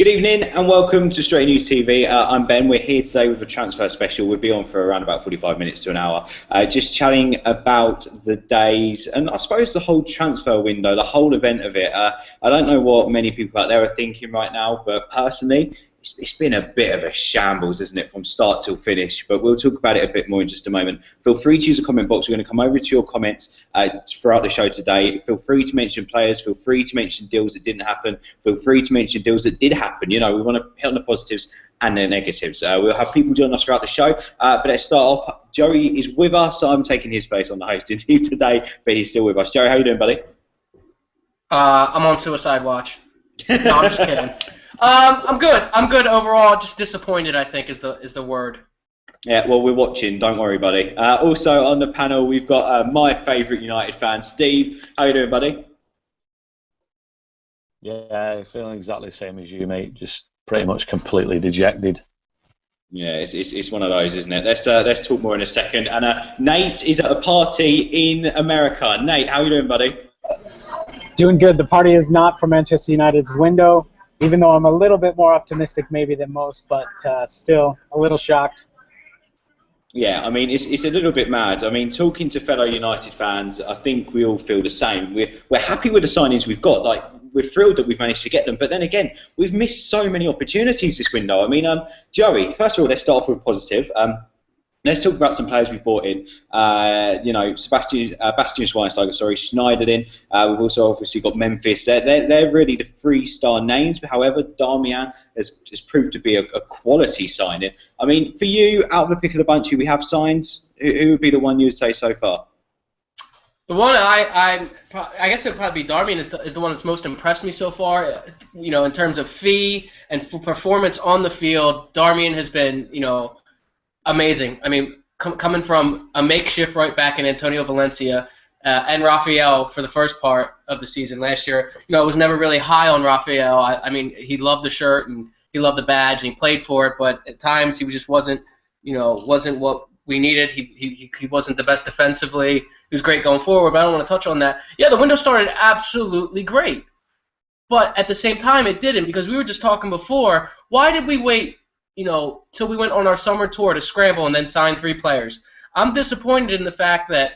Good evening and welcome to Straight News TV. I'm Ben. We're here today with a transfer special. We'll be on for around about 45 minutes to an hour, just chatting about the days and I suppose the whole transfer window, the whole event of it. I don't know what many people out there are thinking right now, but personally, it's been a bit of a shambles, isn't it, from start till finish? But we'll talk about it a bit more in just a moment. Feel free to use a comment box. We're going to come over to your comments throughout the show today. Feel free to mention players. Feel free to mention deals that didn't happen. Feel free to mention deals that did happen. You know, we want to hit on the positives and the negatives. We'll have people join us throughout the show. But let's start off. Joey is with us. So I'm taking his place on the hosting team today, but he's still with us. Joey, how you doing, buddy? I'm on suicide watch. No, I'm just kidding. I'm good. I'm good overall. Just disappointed, I think, is the word. Yeah, well, we're watching. Don't worry, buddy. Also on the panel, we've got my favourite United fan, Steve. How you doing, buddy? Yeah, feeling exactly the same as you, mate. Just pretty much completely dejected. Yeah, it's one of those, isn't it? Let's talk more in a second. And Nate is at a party in America. Nate, how you doing, buddy? Doing good. The party is not for Manchester United's window, even though I'm a little bit more optimistic maybe than most, but still a little shocked. Yeah, I mean, it's a little bit mad. I mean, talking to fellow United fans, I think we all feel the same. We're happy with the signings we've got. Like, we're thrilled that we've managed to get them. But then again, we've missed so many opportunities this window. I mean, Joey, first of all, let's start off with a positive. Let's talk about some players we've brought in. You know, Bastian Schweinsteiger, Schneiderlin. We've also obviously got Memphis. They're really the three-star names. However, Darmian has proved to be a quality signing. I mean, for you, out of the pick of the bunch who we have signed, who would be the one you would say so far? The one I guess it would probably be Darmian is the one that's most impressed me so far. You know, in terms of fee and performance on the field, Darmian has been, you know, amazing. I mean, coming from a makeshift right back in Antonio Valencia and Rafael for the first part of the season last year, you know, I was never really high on Rafael. I mean, he loved the shirt and he loved the badge and he played for it, but at times he just wasn't what we needed. He wasn't the best defensively. He was great going forward, but I don't want to touch on that. Yeah, the window started absolutely great, but at the same time it didn't, because we were just talking before. Why did we wait, you know, till we went on our summer tour to scramble and then sign 3 players? I'm disappointed in the fact that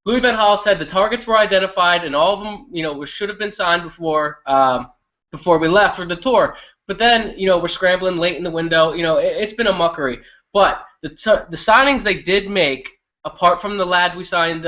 Louis van Gaal said the targets were identified and all of them, you know, should have been signed before we left for the tour. But then, you know, we're scrambling late in the window. You know, it's been a muckery. But the signings they did make, apart from the lad we signed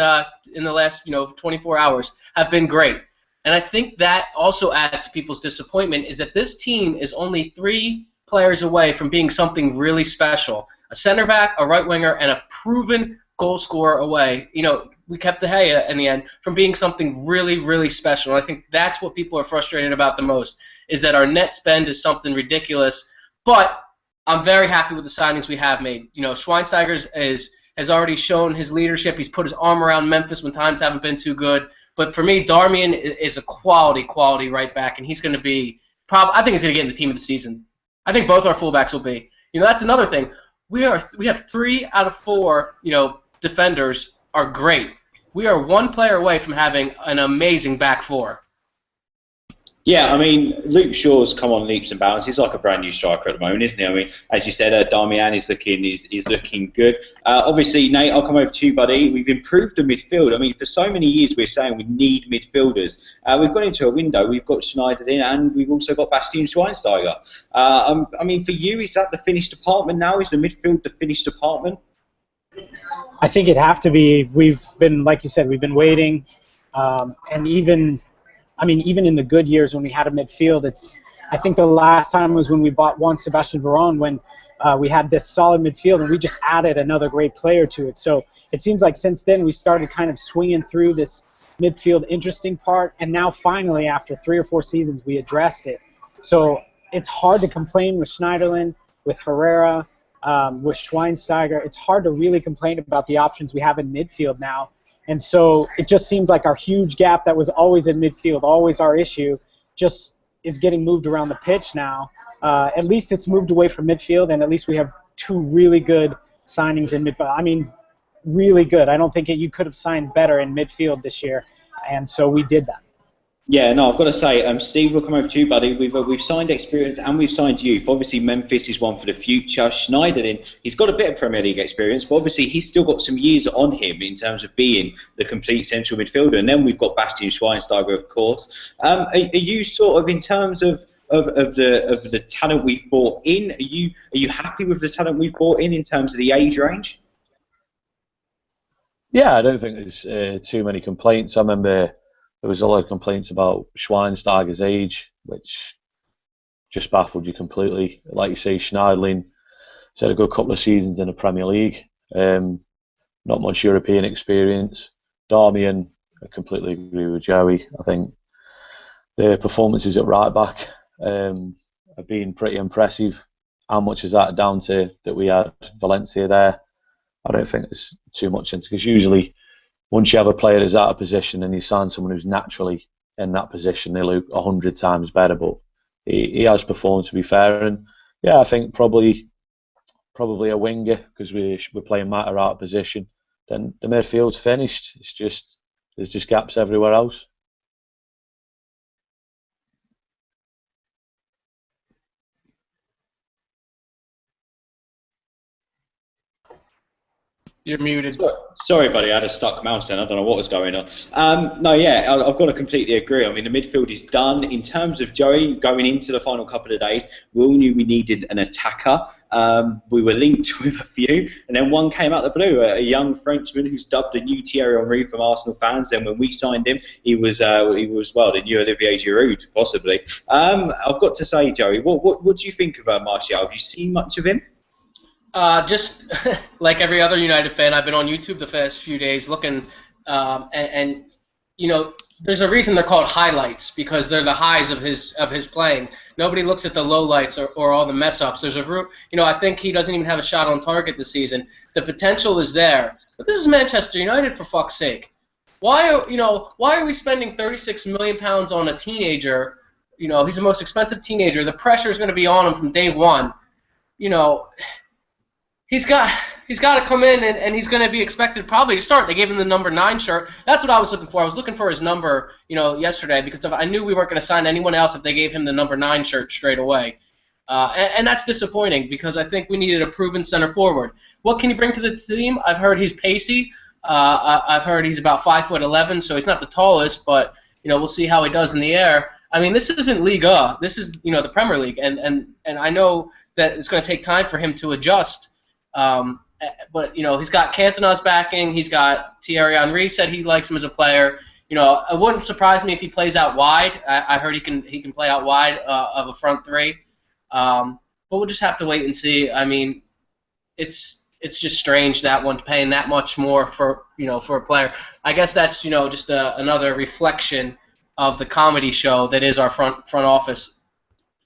in the last, you know, 24 hours, have been great. And I think that also adds to people's disappointment, is that this team is only 3 players away from being something really special. A center back, a right winger, and a proven goal scorer away. You know, we kept De Gea in the end from being something really, really special. And I think that's what people are frustrated about the most, is that our net spend is something ridiculous. But I'm very happy with the signings we have made. You know, Schweinsteiger has already shown his leadership. He's put his arm around Memphis when times haven't been too good. But for me, Darmian is a quality right back, and he's going to be I think he's going to get in the team of the season. I think both our fullbacks will be. You know, that's another thing. We have 3 out of 4, you know, defenders are great. We are 1 player away from having an amazing back 4. Yeah, I mean, Luke Shaw's come on leaps and bounds. He's like a brand new striker at the moment, isn't he? I mean, as you said, Darmian is looking good. Obviously, Nate, I'll come over to you, buddy. We've improved the midfield. I mean, for so many years we're saying we need midfielders. We've gone into a window. We've got Schneiderlin and we've also got Bastian Schweinsteiger. I mean, for you, is that the finished department now? Is the midfield the finished department? I think it'd have to be. We've been, like you said, we've been waiting, and even in the good years when we had a midfield, I think the last time was when we bought Juan Sebastian Veron, when we had this solid midfield and we just added another great player to it. So it seems like since then we started kind of swinging through this midfield interesting part, and now finally after 3 or 4 seasons we addressed it. So it's hard to complain with Schneiderlin, with Herrera, with Schweinsteiger. It's hard to really complain about the options we have in midfield now. And so it just seems like our huge gap that was always in midfield, always our issue, just is getting moved around the pitch now. At least it's moved away from midfield, and at least we have 2 really good signings in midfield. I mean, really good. I don't think you could have signed better in midfield this year, and so we did that. Yeah, no, I've got to say, Steve, we'll come over to you, buddy. We've signed experience and we've signed youth. Obviously, Memphis is one for the future. Schneiderlin, he's got a bit of Premier League experience, but obviously he's still got some years on him in terms of being the complete central midfielder. And then we've got Bastian Schweinsteiger, of course. Are you sort of in terms of the talent we've brought in? Are you happy with the talent we've brought in terms of the age range? Yeah, I don't think there's too many complaints. I remember there was a lot of complaints about Schweinsteiger's age, which just baffled you completely. Like you say, Schneiderlin has had a good couple of seasons in the Premier League. Not much European experience. Darmian, I completely agree with Joey. I think the performances at right back have been pretty impressive. How much is that down to that we had Valencia there? I don't think there's too much into, because usually once you have a player that's out of position and you sign someone who's naturally in that position, they look 100 times better. But he has performed, to be fair, and yeah, I think probably a winger, because we're playing Mata out of position. Then the midfield's finished. There's just gaps everywhere else. You're muted. Sorry, buddy, I had a stuck mouse then. I don't know what was going on. No, yeah, I've got to completely agree. I mean, the midfield is done. In terms of Joey, going into the final couple of days, we all knew we needed an attacker. We were linked with a few, and then one came out the blue, a young Frenchman who's dubbed a new Thierry Henry from Arsenal fans. And when we signed him, he was the new Olivier Giroud, possibly. I've got to say, Joey, what do you think of Martial? Have you seen much of him? Just like every other United fan, I've been on YouTube the past few days looking, and you know, there's a reason they're called highlights, because they're the highs of his playing. Nobody looks at the lowlights or all the mess ups. There's I think he doesn't even have a shot on target this season. The potential is there, but this is Manchester United, for fuck's sake. Why are we spending £36 million on a teenager? You know, he's the most expensive teenager. The pressure is going to be on him from day one. You know. He's got to come in and he's going to be expected probably to start. They gave him the number 9 shirt. That's what I was looking for. I was looking for his number, yesterday, because I knew we weren't going to sign anyone else if they gave him the number 9 shirt straight away. And that's disappointing, because I think we needed a proven center forward. What can he bring to the team? I've heard he's pacey. I've heard he's about 5'11", so he's not the tallest, but we'll see how he does in the air. I mean, this isn't Liga. This is the Premier League, and I know that it's going to take time for him to adjust. But he's got Cantona's backing. He's got Thierry Henry said he likes him as a player. It wouldn't surprise me if he plays out wide. I heard he can play out wide of a front three. But we'll just have to wait and see. I mean, it's just strange, that one, paying that much more for a player. I guess that's just another reflection of the comedy show that is our front office.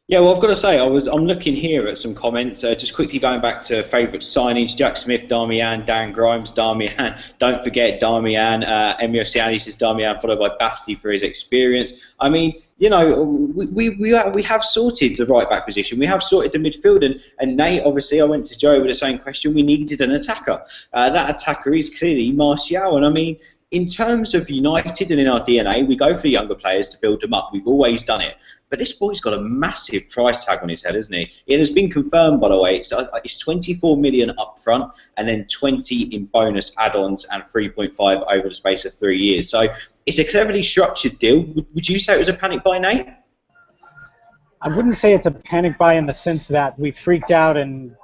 Yeah, well, I've got to say, I'm looking here at some comments. Just quickly going back to favourite signings: Jack Smith, Darmian, Dan Grimes, Darmian. Don't forget Darmian. Emio Siani says Darmian, followed by Basti for his experience. I mean, we have sorted the right back position. We have sorted the midfield, and Nate, obviously, I went to Joe with the same question. We needed an attacker. That attacker is clearly Martial, and I mean, in terms of United and in our DNA, we go for younger players to build them up. We've always done it. But this boy's got a massive price tag on his head, hasn't he? It has been confirmed, by the way. It's 24 million up front and then 20 in bonus add-ons and 3.5 over the space of 3 years. So it's a cleverly structured deal. Would you say it was a panic buy, Nate? I wouldn't say it's a panic buy in the sense that we freaked out and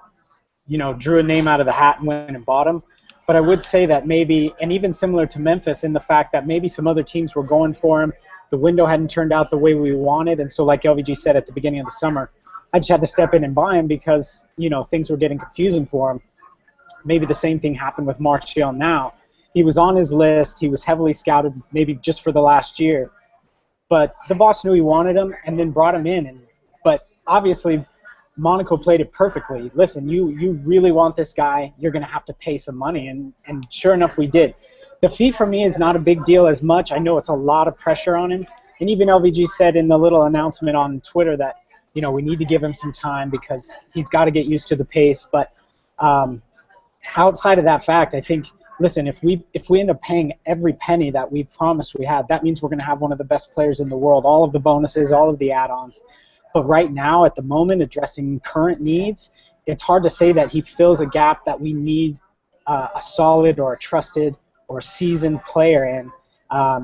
drew a name out of the hat and went and bought him. But I would say that maybe, and even similar to Memphis, in the fact that maybe some other teams were going for him, the window hadn't turned out the way we wanted, and so like LVG said at the beginning of the summer, I just had to step in and buy him because things were getting confusing for him. Maybe the same thing happened with Martial now. He was on his list, he was heavily scouted, maybe just for the last year, but the boss knew he wanted him and then brought him in. But obviously, Monaco played it perfectly. Listen, you really want this guy, you're going to have to pay some money, and sure enough, we did. The fee for me is not a big deal as much. I know it's a lot of pressure on him, and even LVG said in the little announcement on Twitter that we need to give him some time because he's got to get used to the pace. But outside of that fact, I think listen, if we end up paying every penny that we promised we had, that means we're going to have one of the best players in the world, all of the bonuses, all of the add-ons. But right now, at the moment, addressing current needs, it's hard to say that he fills a gap that we need a solid or a trusted or a seasoned player in.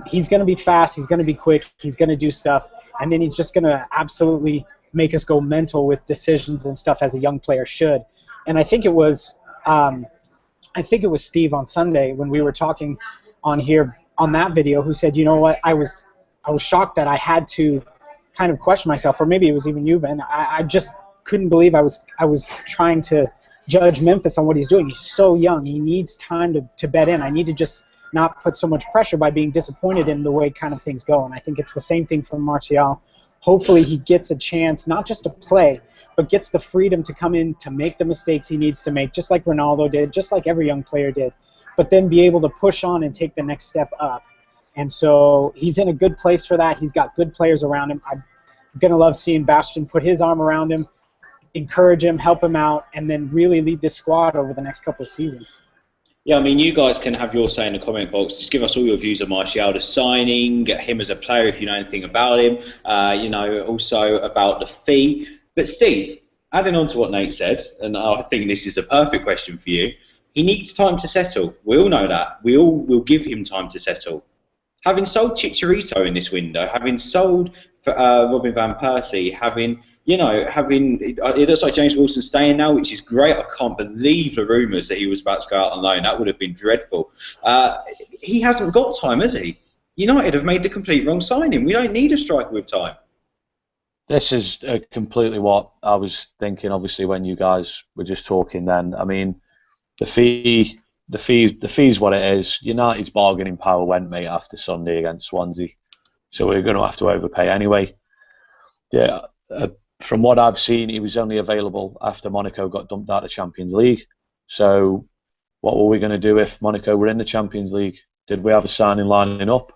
He's going to be fast, he's going to be quick, he's going to do stuff, and then he's just going to absolutely make us go mental with decisions and stuff as a young player should. And I think it was Steve on Sunday when we were talking on here on that video who said, you know what, I was shocked that I had to kind of question myself, or maybe it was even you, Ben. I just couldn't believe I was trying to judge Memphis on what he's doing. He's so young. He needs time to bed in. I need to just not put so much pressure by being disappointed in the way kind of things go. And I think it's the same thing for Martial. Hopefully he gets a chance not just to play, but gets the freedom to come in to make the mistakes he needs to make, just like Ronaldo did, just like every young player did, but then be able to push on and take the next step up. And so he's in a good place for that. He's got good players around him. I'm going to love seeing Bastian put his arm around him, encourage him, help him out, and then really lead this squad over the next couple of seasons. Yeah, I mean, you guys can have your say in the comment box. Just give us all your views on Martial, the signing, him as a player if you know anything about him, also about the fee. But Steve, adding on to what Nate said, and I think this is a perfect question for you, he needs time to settle. We all know that. We all will give him time to settle. Having sold Chicharito in this window, having sold Robin Van Persie, it looks like James Wilson's staying now, which is great. I can't believe the rumours that he was about to go out on loan. That would have been dreadful. He hasn't got time, has he? United have made the complete wrong signing. We don't need a striker with time. This is completely what I was thinking, obviously, when you guys were just talking then. I mean, the fee's what it is. United's bargaining power went, mate, after Sunday against Swansea. So we're going to have to overpay anyway. Yeah, from what I've seen, he was only available after Monaco got dumped out of the Champions League. So what were we going to do if Monaco were in the Champions League? Did we have a signing lining up?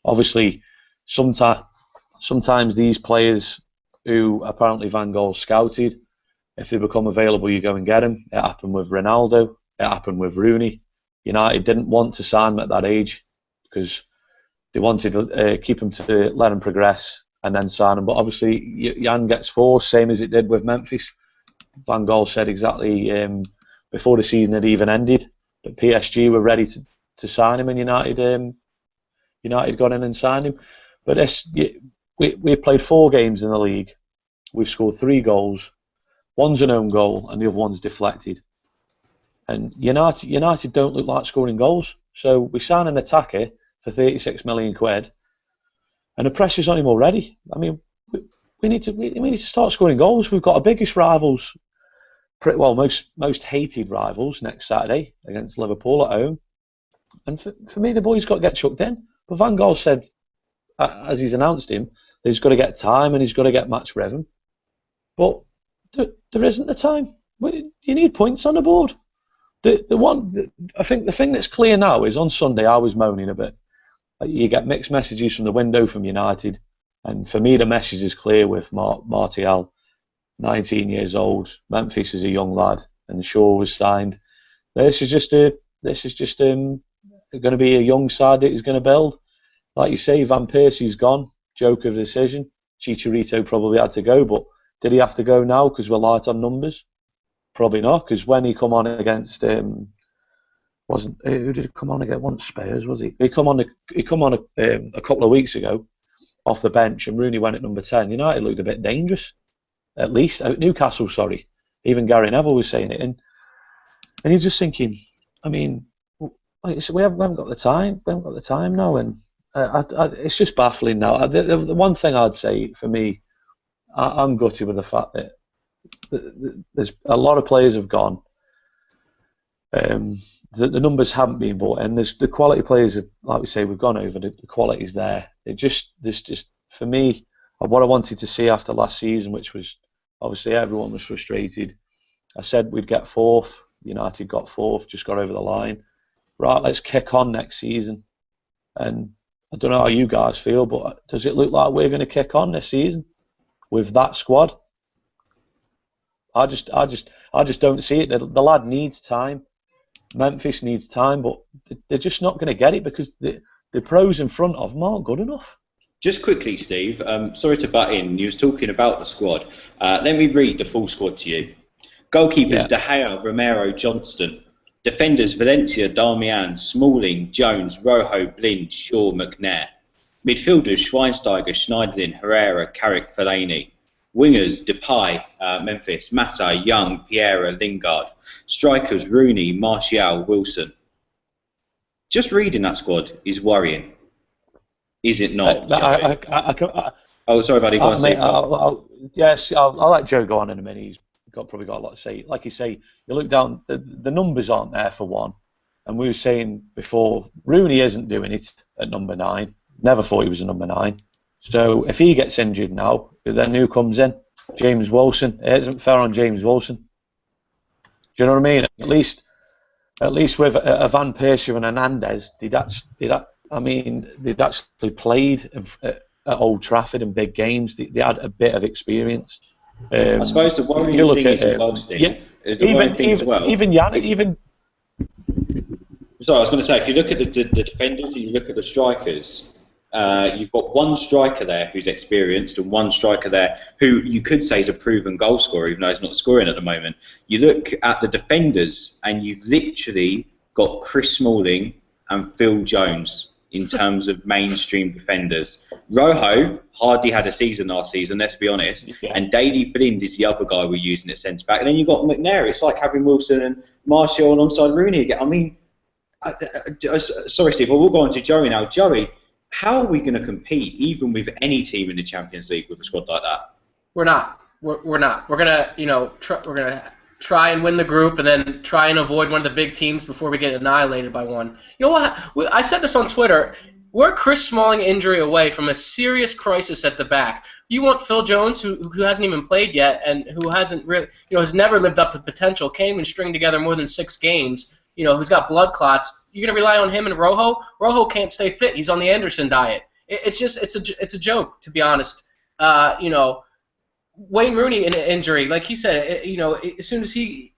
Obviously, sometimes these players who apparently Van Gaal scouted, if they become available, you go and get them. It happened with Ronaldo. It happened with Rooney. United didn't want to sign him at that age because they wanted to keep him to let him progress and then sign him. But obviously, Jan gets forced, same as it did with Memphis. Van Gaal said exactly before the season had even ended that PSG were ready to sign him, and United got in and signed him. But we've played 4 games in the league. We've scored 3 goals. One's an own goal, and the other one's deflected. And United don't look like scoring goals. So we sign an attacker for 36 million quid, and the pressure's on him already. I mean, we need to start scoring goals. We've got our biggest rivals, most hated rivals next Saturday against Liverpool at home. And for me, the boy's got to get chucked in. But Van Gaal said, as he's announced him, that he's got to get time and he's got to get match rhythm. But there isn't the time. You need points on the board. I think the thing that's clear now is on Sunday I was moaning a bit. You get mixed messages from the window from United, and for me the message is clear with Martial, 19 years old. Memphis is a young lad, and Shaw was signed. This is just going to be a young side that he's going to build. Like you say, Van Persie's gone. Joke of the decision. Chicharito probably had to go, but did he have to go now because we're light on numbers? Probably not, because when he come on against who did he come on against? Once Spurs, was he? He come on a couple of weeks ago off the bench, and Rooney went at number 10. United looked a bit dangerous, at least Newcastle. Sorry, even Gary Neville was saying it, and you're just thinking, I mean, like I said, we haven't got the time. We haven't got the time now, and it's just baffling now. The one thing I'd say for me, I'm gutted with the fact that there's a lot of players have gone. The numbers haven't been bought in. There's the quality players, like we say, we've gone over. The quality's there. There's just for me, what I wanted to see after last season, which was obviously everyone was frustrated. I said we'd get 4th. United got 4th, just got over the line. Right, let's kick on next season. And I don't know how you guys feel, but does it look like we're going to kick on this season with that squad? I just don't see it. The lad needs time. Memphis needs time, but they're just not going to get it because the pros in front of them aren't good enough. Just quickly, Steve, sorry to butt in. You was talking about the squad. Let me read the full squad to you. Goalkeepers, De Gea, Romero, Johnston. Defenders, Valencia, Darmian, Smalling, Jones, Rojo, Blind, Shaw, McNair. Midfielders, Schweinsteiger, Schneiderlin, Herrera, Carrick, Fellaini. Wingers, Depay, Memphis, Massa, Young, Piera, Lingard. Strikers, Rooney, Martial, Wilson. Just reading that squad is worrying. Is it not? Oh, sorry, buddy. Go on, Steve. Yes, I'll let Joe go on in a minute. He's probably got a lot to say. Like you say, you look down, the numbers aren't there for one. And we were saying before, Rooney isn't doing it at number 9. Never thought he was a number 9. So if he gets injured now, then who comes in? James Wilson. It isn't fair on James Wilson. Do you know what I mean? At least with Van Persie and Hernandez, they'd actually played at Old Trafford in big games. They had a bit of experience. I suppose the worrying thing is as well, Steve. Sorry, I was going to say, if you look at the defenders and you look at the strikers, you've got one striker there who's experienced and one striker there who you could say is a proven goal scorer, even though he's not scoring at the moment. You look at the defenders and you've literally got Chris Smalling and Phil Jones in terms of mainstream defenders. Rojo hardly had a season last season, let's be honest, and Daley Blind is the other guy we're using at centre-back. And then you've got McNair. It's like having Wilson and Martial alongside Rooney again. I mean, sorry, Steve, we'll go on to Joey now. Joey, how are we going to compete even with any team in the Champions League with a squad like that? We're not. We're not. We're gonna, we're gonna try and win the group and then try and avoid one of the big teams before we get annihilated by one. You know what? I said this on Twitter. We're Chris Smalling injury away from a serious crisis at the back. You want Phil Jones, who hasn't even played yet and who hasn't really, has never lived up to potential, can't even string together more than 6 games. Who's got blood clots. You're gonna rely on him and Rojo. Rojo can't stay fit. He's on the Anderson diet. It's a joke, to be honest. Wayne Rooney in an injury, like he said, as soon as he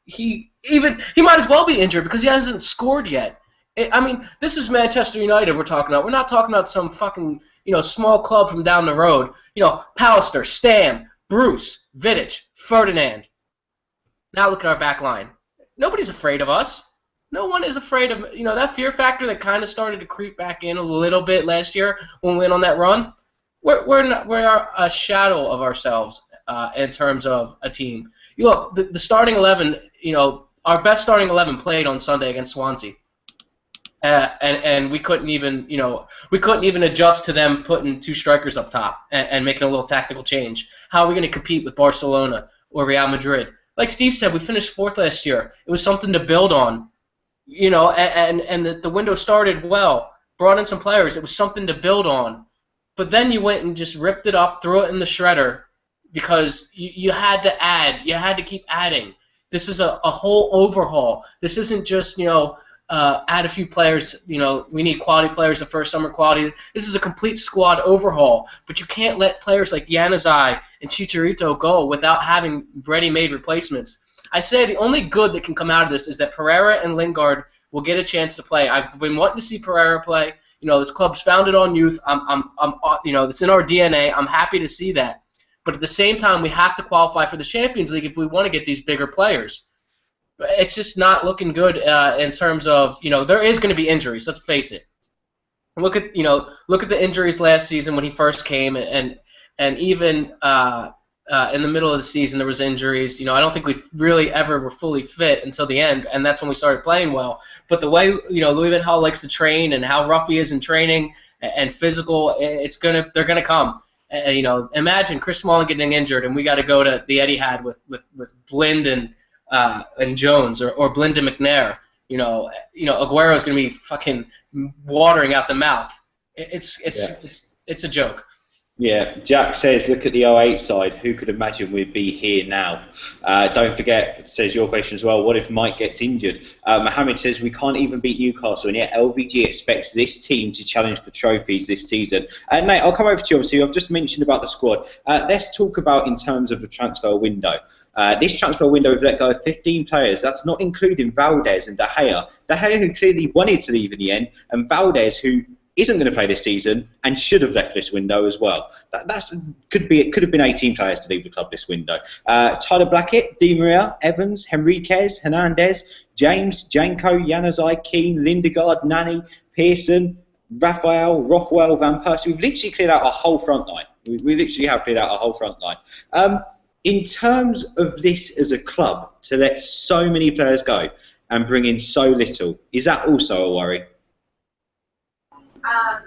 might as well be injured because he hasn't scored yet. This is Manchester United we're talking about. We're not talking about some fucking small club from down the road. Pallister, Stam, Bruce, Vidic, Ferdinand. Now look at our back line. Nobody's afraid of us. No one is afraid of that fear factor that kind of started to creep back in a little bit last year when we went on that run. We're a shadow of ourselves in terms of a team. You look, the starting 11. Our best starting 11 played on Sunday against Swansea, and we couldn't even adjust to them putting 2 strikers up top and making a little tactical change. How are we going to compete with Barcelona or Real Madrid? Like Steve said, we finished 4th last year. It was something to build on. And the window started well, brought in some players. It was something to build on. But then you went and just ripped it up, threw it in the shredder, because you had to add. You had to keep adding. This is a whole overhaul. This isn't just, add a few players. We need quality players, the first summer quality. This is a complete squad overhaul. But you can't let players like Januzaj and Chicharito go without having ready-made replacements. I say the only good that can come out of this is that Pereira and Lingard will get a chance to play. I've been wanting to see Pereira play. This club's founded on youth. It's in our DNA. I'm happy to see that. But at the same time, we have to qualify for the Champions League if we want to get these bigger players. But it's just not looking good in terms of, there is going to be injuries. Let's face it. Look at the injuries last season when he first came, and even in the middle of the season there was injuries. I don't think we really ever were fully fit until the end, and that's when we started playing well. But the way Louis van Gaal likes to train and how rough he is in training and physical, they're gonna come. Imagine Chris Smalling getting injured and we got to go to the Etihad with Blind and Jones or Blind and McNair. Aguero's gonna be fucking watering out the mouth. It's a joke. Yeah, Jack says, look at the '08 side. Who could imagine we'd be here now? Don't forget, says your question as well, what if Mike gets injured? Mohammed says, we can't even beat Newcastle, and yet LVG expects this team to challenge for trophies this season. Nate, I'll come over to you, obviously. I've just mentioned about the squad. Let's talk about in terms of the transfer window. This transfer window, we've let go of 15 players. That's not including Valdez and De Gea. De Gea, who clearly wanted to leave in the end, and Valdez, who isn't going to play this season and should have left this window as well. It could have been 18 players to leave the club this window. Tyler Blackett, Di Maria, Evans, Henriquez, Hernandez, James, Janko, Januzaj, Keane, Lindegaard, Nani, Pearson, Raphael, Rothwell, Van Persie. We've literally cleared out our whole front line. We literally have cleared out our whole front line. In terms of this as a club, to let so many players go and bring in so little, is that also a worry?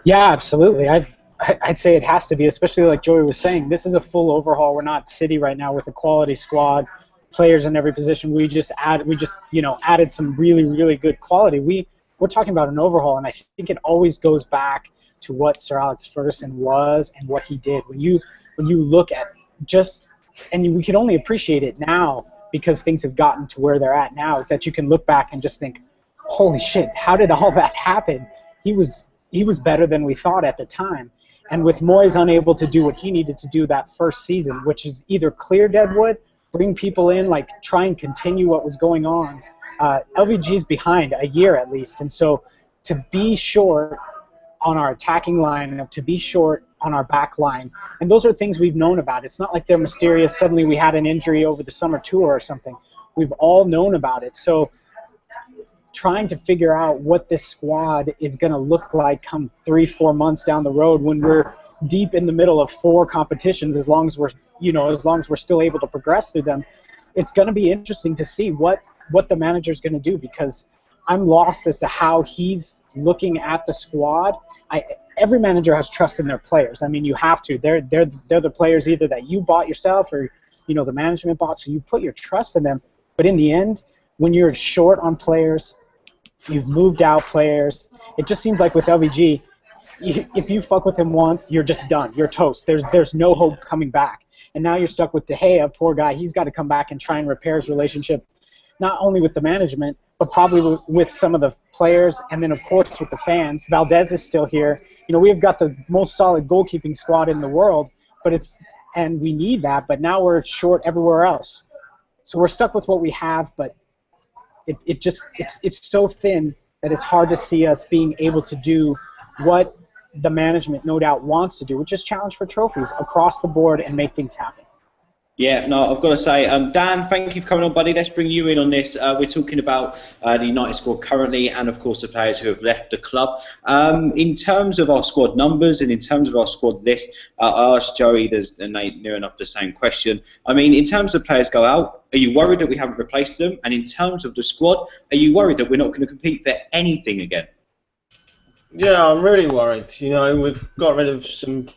Yeah, absolutely. I'd say it has to be, especially like Joey was saying. This is a full overhaul. We're not City right now with a quality squad, players in every position. We just added some really, really good quality. We're talking about an overhaul, and I think it always goes back to what Sir Alex Ferguson was and what he did. When you look at and we can only appreciate it now because things have gotten to where they're at now, that you can look back and just think, holy shit, how did all that happen? He was better than we thought at the time. And with Moyes unable to do what he needed to do that first season, which is either clear deadwood, bring people in, like try and continue what was going on, LVG's behind a year at least. And so to be short on our attacking line, to be short on our back line, and those are things we've known about. It's not like they're mysterious. Suddenly we had an injury over the summer tour or something. We've all known about it. So trying to figure out what this squad is going to look like come 3-4 months down the road when we're deep in the middle of 4 competitions, as long as we're still able to progress through them, it's going to be interesting to see what the manager's going to do, because I'm lost as to how he's looking at the squad. Every manager has trust in their players. I mean, you have to. They're the players either that you bought yourself or the management bought, so you put your trust in them. But in the end, when you're short on players, you've moved out players. It just seems like with LVG, if you fuck with him once, you're just done. You're toast. There's no hope coming back. And now you're stuck with De Gea, poor guy. He's got to come back and try and repair his relationship, not only with the management, but probably with some of the players, and then, of course, with the fans. Valdez is still here. We've got the most solid goalkeeping squad in the world, and we need that, but now we're short everywhere else. So we're stuck with what we have, but it's so thin that it's hard to see us being able to do what the management no doubt wants to do, which is challenge for trophies across the board and make things happen. Yeah, no, I've got to say, Dan, thank you for coming on, buddy. Let's bring you in on this. We're talking about the United squad currently and, of course, the players who have left the club. In terms of our squad numbers and in terms of our squad list, I asked Joey and Nate near enough the same question. I mean, in terms of players go out, are you worried that we haven't replaced them? And in terms of the squad, are you worried that we're not going to compete for anything again? Yeah, I'm really worried. We've got rid of some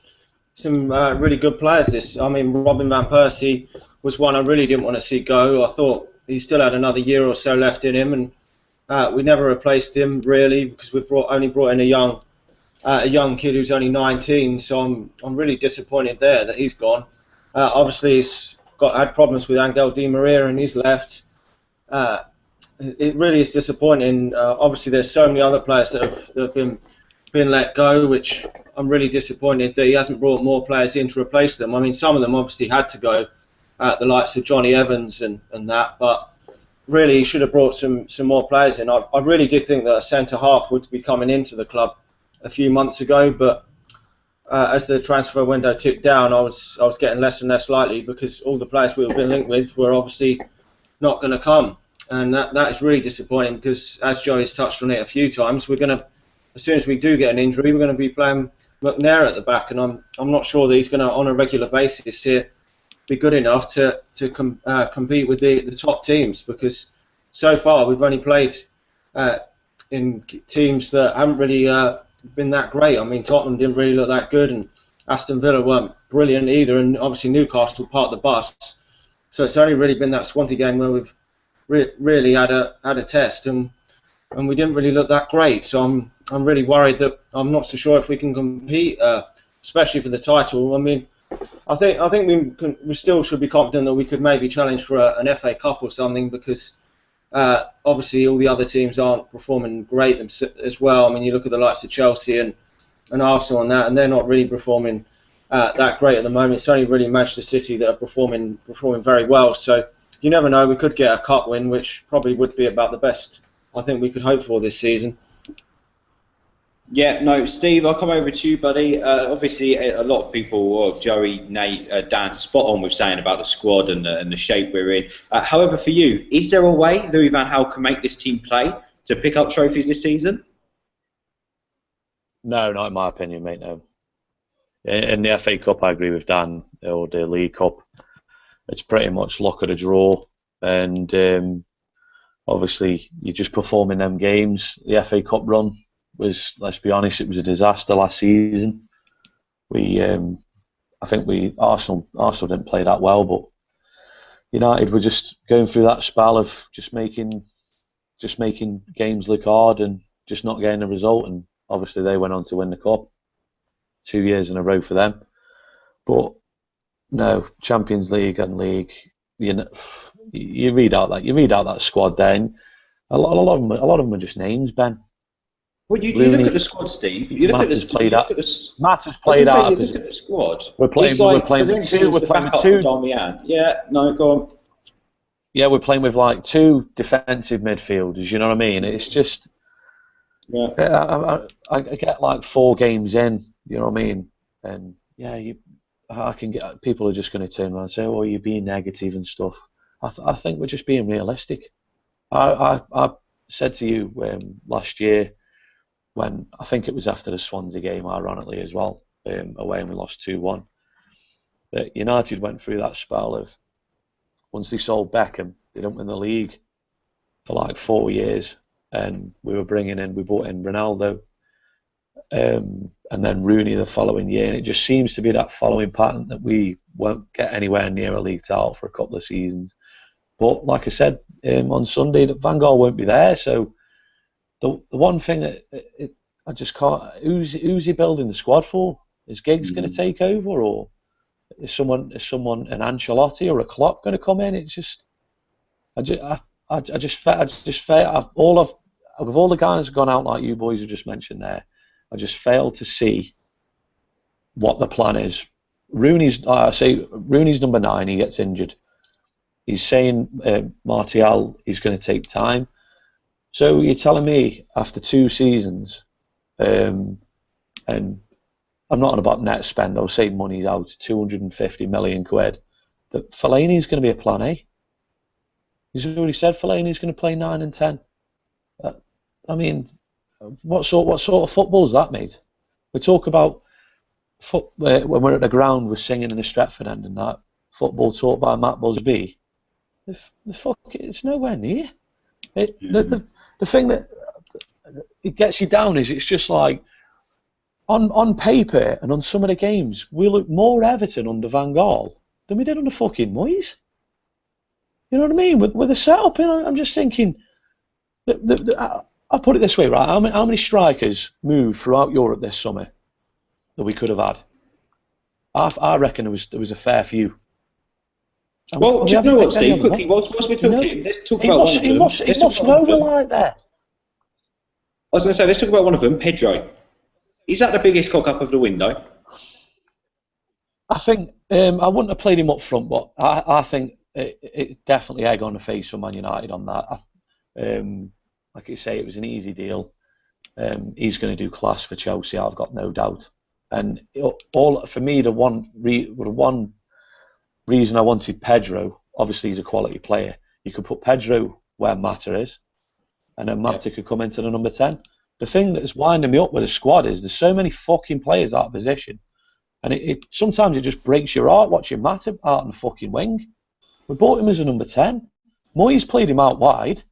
really good players. Robin Van Persie was one I really didn't want to see go. I thought he still had another year or so left in him, and we never replaced him really because we've only brought in a young kid who's only 19. So I'm really disappointed there that he's gone. Obviously, he's had problems with Angel Di Maria and he's left. It really is disappointing. Obviously, there's so many other players that have been let go, which I'm really disappointed that he hasn't brought more players in to replace them. I mean, some of them obviously had to go, the likes of Johnny Evans and that, but really he should have brought some more players in. I really did think that a centre-half would be coming into the club a few months ago, but as the transfer window ticked down, I was getting less and less likely because all the players we've been linked with were obviously not going to come. And that is really disappointing because, as Joey's touched on it a few times, as soon as we do get an injury, we're going to be playing McNair at the back, and I'm not sure that he's going to, on a regular basis, here be good enough to compete with the top teams, because so far we've only played in teams that haven't really been that great. I mean, Tottenham didn't really look that good, and Aston Villa weren't brilliant either, and obviously Newcastle parked the bus. So it's only really been that Swansea game where we've really had a test, and we didn't really look that great. So I'm really worried that I'm not so sure if we can compete especially for the title. I mean, I think we still should be confident that we could maybe challenge for an FA Cup or something, because obviously all the other teams aren't performing great as well. I mean, you look at the likes of Chelsea and Arsenal and that, and they're not really performing that great at the moment. It's only really Manchester City that are performing very well. So you never know, we could get a cup win, which probably would be about the best I think we could hope for this season. Yeah, no, Steve, I'll come over to you, buddy. Obviously, a lot of people, Joey, Nate, Dan, spot on with saying about the squad and the shape we're in. However, for you, is there a way Louis van Gaal can make this team play to pick up trophies this season? No, not in my opinion, mate, no. In the FA Cup, I agree with Dan, or the League Cup. It's pretty much luck of the draw, and obviously you just perform in them games. The FA Cup run was, let's be honest, it was a disaster last season. I think Arsenal didn't play that well, but United were just going through that spell of just making games look hard and just not getting a result, and obviously they went on to win the cup 2 years in a row for them. But no, Champions League and League, you read out that squad there, and a lot of them are just names, Ben. Well, you look at the squad, Steve. Matt has played out of the squad. We're playing with two. Darmian. Yeah, no, go on. Yeah, we're playing with like two defensive midfielders. You know what I mean? It's just, yeah. I get like 4 games in. You know what I mean? And yeah, I can get, people are just going to turn around and say, "Oh, you're being negative and stuff." I think we're just being realistic. I said to you last year, when I think it was after the Swansea game, ironically as well, away, and we lost 2-1, that United went through that spell of, once they sold Beckham, they didn't win the league for like 4 years, and we brought in Ronaldo, and then Rooney the following year, and it just seems to be that following pattern that we won't get anywhere near a league title for a couple of seasons. But like I said on Sunday, that Van Gaal won't be there, so the one thing that I just can't, who's he building the squad for? Is Giggs going to take over, or is someone an Ancelotti or a Klopp going to come in? It's just, with all the guys who've gone out like you boys have just mentioned there, I just fail to see what the plan is. Rooney's number 9. He gets injured. He's saying Martial is going to take time. So you're telling me after 2 seasons, and I'm not on about net spend, I'll say money's out, 250 million quid, that Fellaini's going to be a plan A? He's already said Fellaini's going to play 9 and 10. I mean, what sort of football is that, mate? We talk about when we're at the ground, we're singing in the Stretford end and that, football taught by Matt Busby. It's nowhere near. The thing that it gets you down is, it's just like, on paper and on some of the games, we look more Everton under Van Gaal than we did under fucking Moyes. You know what I mean? With the setup, I'm just thinking, I'll put it this way, right? How many strikers moved throughout Europe this summer that we could have had? I reckon there was a fair few. Well, do you know what, Steve? Quickly, whilst we're talking, let's talk about one of them. He must know we're like that. I was going to say, let's talk about one of them, Pedro. Is that the biggest cock up of the window? I think I wouldn't have played him up front, but I think it's definitely egg on the face for Man United on that. Like you say, it was an easy deal. He's going to do class for Chelsea, I've got no doubt. And for me, the one reason I wanted Pedro, obviously he's a quality player. You could put Pedro where Mata is, and then Mata could come into the number 10. The thing that's winding me up with the squad is there's so many fucking players out of position, and sometimes it just breaks your heart watching Mata out on the fucking wing. We bought him as a number 10. Moyes played him out wide,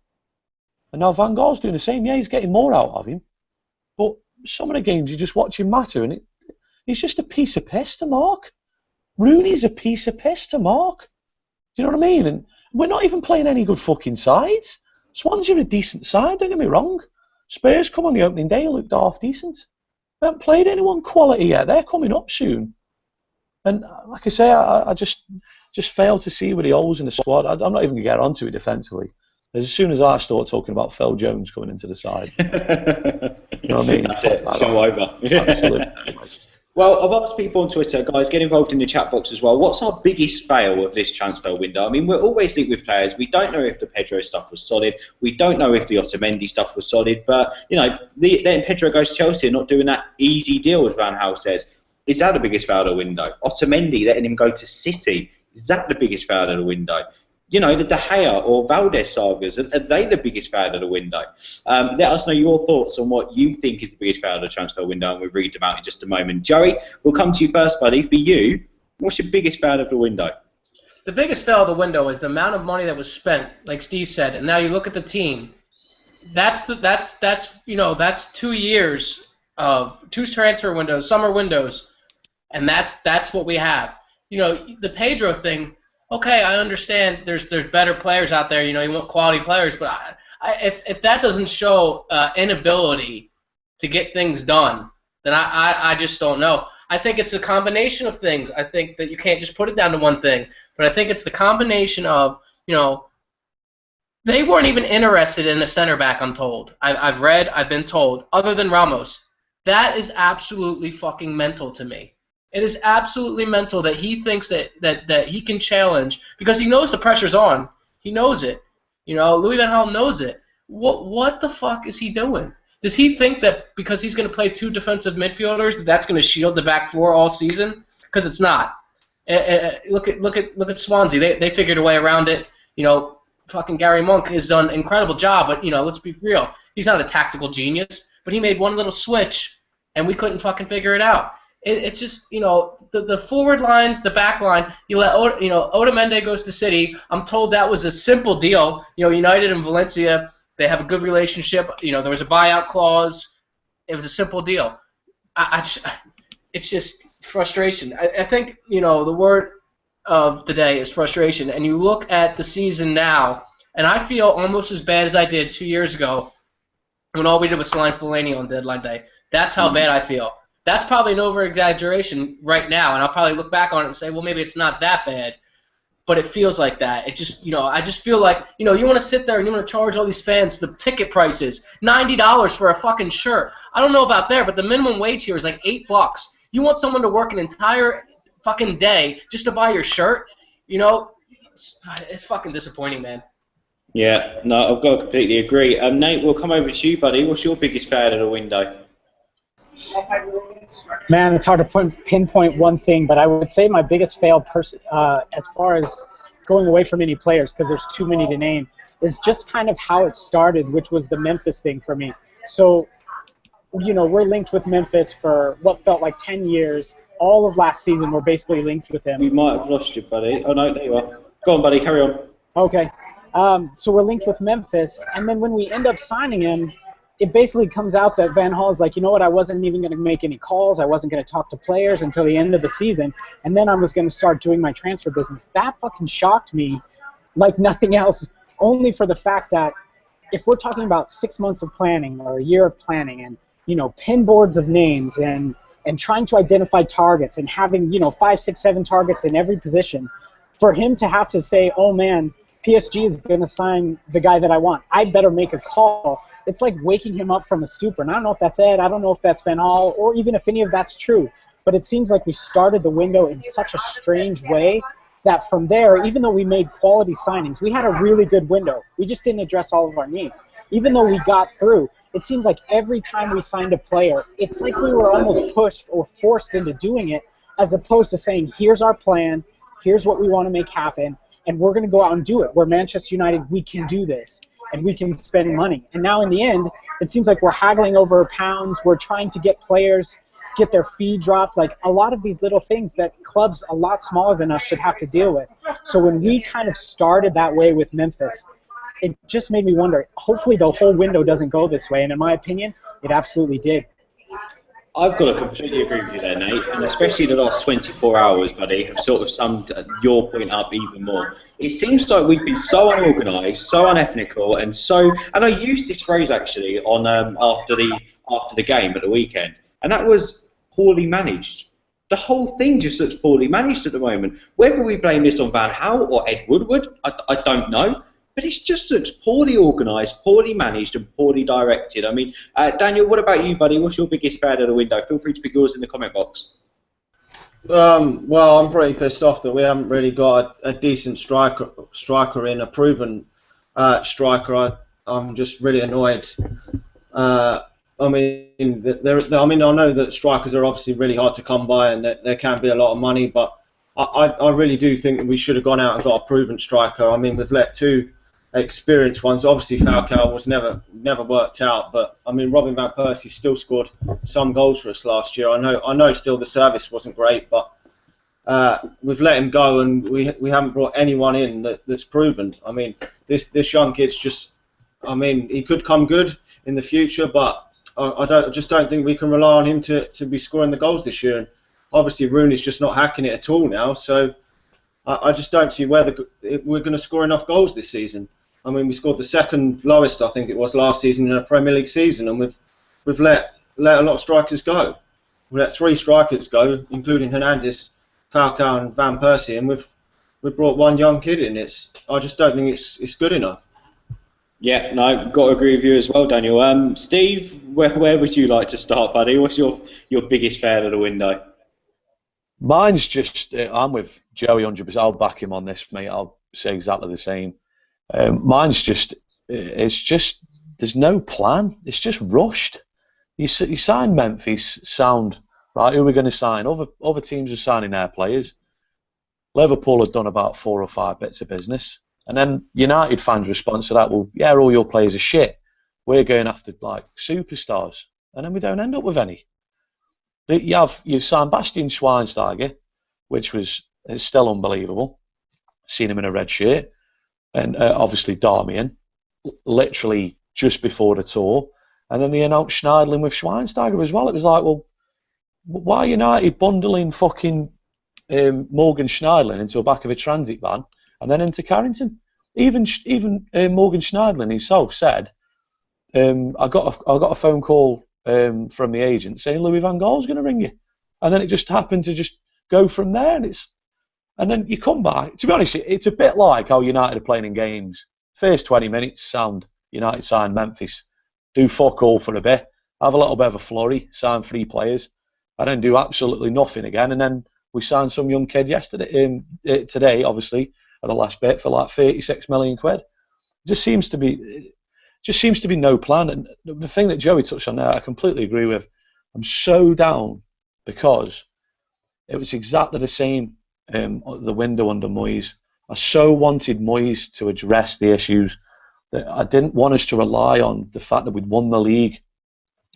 and now Van Gaal's doing the same. Yeah, he's getting more out of him, but some of the games you just watch him Mata, and he's just a piece of piss to mark. Rooney's a piece of piss to mark. Do you know what I mean? And we're not even playing any good fucking sides. Swansea are a decent side, don't get me wrong. Spurs come on the opening day, looked half decent. We haven't played anyone quality yet. They're coming up soon. And like I say, I just fail to see where the holes in the squad. I'm not even going to get onto it defensively. As soon as I start talking about Phil Jones coming into the side, you know what I mean? That's it. Show over. Absolutely. Well, I've asked people on Twitter, guys, get involved in the chat box as well. What's our biggest fail of this transfer window? I mean, we're always linked with players. We don't know if the Pedro stuff was solid. We don't know if the Otamendi stuff was solid. But, you know, then Pedro goes to Chelsea and not doing that easy deal, as Van Gaal says. Is that the biggest fail of the window? Otamendi letting him go to City. Is that the biggest fail of the window? You know, the De Gea or Valdez sagas, are they the biggest fail of the window? Let us know your thoughts on what you think is the biggest fail of the transfer window, and we'll read them out in just a moment. Joey, we'll come to you first, buddy. For you, what's your biggest fail of the window? The biggest fail of the window is the amount of money that was spent, like Steve said, and now you look at the team. That's 2 years of 2 transfer windows, summer windows, and that's what we have. You know, the Pedro thing. Okay, I understand. There's better players out there. You know, you want quality players, but if that doesn't show inability to get things done, then I just don't know. I think it's a combination of things. I think that you can't just put it down to one thing, but I think it's the combination of, you know, they weren't even interested in a center back. I'm told. I've read. I've been told. Other than Ramos, that is absolutely fucking mental to me. It is absolutely mental that he thinks that he can challenge because he knows the pressure's on. He knows it. You know, Louis van Gaal knows it. What the fuck is he doing? Does he think that because he's going to play 2 defensive midfielders that's going to shield the back 4 all season? Because it's not. Look at Swansea. They figured a way around it. You know, fucking Gary Monk has done an incredible job. But you know, let's be real. He's not a tactical genius. But he made one little switch, and we couldn't fucking figure it out. It's just, you know, the forward lines, the back line, Otamendi goes to City. I'm told that was a simple deal. You know, United and Valencia, they have a good relationship. You know, there was a buyout clause. It was a simple deal. It's just frustration. I think, you know, the word of the day is frustration. And you look at the season now, and I feel almost as bad as I did 2 years ago when all we did was sign Fellaini on deadline day. That's how bad I feel. That's probably an over-exaggeration right now, and I'll probably look back on it and say, well, maybe it's not that bad, but it feels like that. It just, you know, I just feel like, you know, you want to sit there and you want to charge all these fans the ticket prices, $90 for a fucking shirt. I don't know about there, but the minimum wage here is like $8. You want someone to work an entire fucking day just to buy your shirt? You know, it's fucking disappointing, man. Yeah, no, I've got to completely agree. Nate, we'll come over to you, buddy. What's your biggest fail of the window? Man, it's hard to pinpoint one thing, but I would say my biggest fail as far as going away from any players, because there's too many to name, is just kind of how it started, which was the Memphis thing for me. So, you know, we're linked with Memphis for what felt like 10 years. All of last season, we're basically linked with him. We might have lost you, buddy. Oh, no, there you are. Go on, buddy, carry on. Okay. So we're linked with Memphis, and then when we end up signing him, it basically comes out that Van Gaal is like, you know what, I wasn't even going to make any calls. I wasn't going to talk to players until the end of the season, and then I was going to start doing my transfer business. That fucking shocked me like nothing else, only for the fact that if we're talking about 6 months of planning or a year of planning and, you know, pin boards of names and trying to identify targets and having, you know, 5, 6, 7 targets in every position, for him to have to say, oh, man, PSG is going to sign the guy that I want, I better make a call. It's like waking him up from a stupor. And I don't know if that's Ed, I don't know if that's Van Gaal, or even if any of that's true. But it seems like we started the window in such a strange way that from there, even though we made quality signings, we had a really good window. We just didn't address all of our needs. Even though we got through, it seems like every time we signed a player, it's like we were almost pushed or forced into doing it, as opposed to saying, here's our plan, here's what we want to make happen, and we're going to go out and do it. We're Manchester United, we can do this, and we can spend money. And now in the end, it seems like we're haggling over pounds, we're trying to get players, get their fee dropped, like a lot of these little things that clubs a lot smaller than us should have to deal with. So when we kind of started that way with Memphis, it just made me wonder, hopefully the whole window doesn't go this way, and in my opinion, it absolutely did. I've got to completely agree with you there, Nate, and especially the last 24 hours, buddy, have sort of summed your point up even more. It seems like we've been so unorganised, so unethical, and I used this phrase actually on after the game at the weekend, and that was poorly managed. The whole thing just looks poorly managed at the moment. Whether we blame this on Van Gaal or Ed Woodward, I don't know. But it just looks poorly organised, poorly managed, and poorly directed. I mean, Daniel, what about you, buddy? What's your biggest fad of the window? Feel free to put yours in the comment box. Well, I'm pretty pissed off that we haven't really got a decent striker in, a proven striker. I'm just really annoyed. I mean, I know that strikers are obviously really hard to come by, and that there can be a lot of money, but I really do think that we should have gone out and got a proven striker. I mean, we've let two experienced ones. Obviously, Falcao was never worked out, but I mean, Robin van Persie still scored some goals for us last year. I know still the service wasn't great, but we've let him go, and we haven't brought anyone in that's proven. I mean, this young kid's just, I mean, he could come good in the future, but I just don't think we can rely on him to be scoring the goals this year. And obviously, Rooney's just not hacking it at all now, so I just don't see where we're going to score enough goals this season. I mean, we scored the second lowest, I think it was, last season in a Premier League season, and we've let a lot of strikers go. We let 3 strikers go, including Hernandez, Falcao, and Van Persie, and we've brought one young kid in. I just don't think it's good enough. Yeah, no, got to agree with you as well, Daniel. Steve, where would you like to start, buddy? What's your biggest fad of the window? Mine's just, I'm with Joey 100%. I'll back him on this, mate. I'll say exactly the same. Mine's just, there's no plan. It's just rushed. You sign Memphis, sound, right, who are we going to sign? Other teams are signing their players. Liverpool have done about 4 or 5 bits of business. And then United fans' response to that, well, yeah, all your players are shit. We're going after, like, superstars. And then we don't end up with any. You've signed Bastian Schweinsteiger, which is still unbelievable. Seen him in a red shirt. And obviously Darmian, literally just before the tour. And then they announced Schneiderlin with Schweinsteiger as well. It was like, well, why are United bundling fucking Morgan Schneiderlin into the back of a transit van and then into Carrington? Even Morgan Schneiderlin himself said, I got a phone call from the agent saying Louis van Gaal's going to ring you, and then it just happened to just go from there, and then you come back. To be honest, it's a bit like how United are playing in games. First 20 minutes, sound. United sign Memphis, do fuck all for a bit, have a little bit of a flurry, sign 3 players, and then do absolutely nothing again. And then we signed some young kid today, obviously, at the last bit for like 36 million quid. Just seems to be no plan. And the thing that Joey touched on there, I completely agree with. I'm so down because it was exactly the same the window under Moyes. I so wanted Moyes to address the issues that I didn't want us to rely on the fact that we'd won the league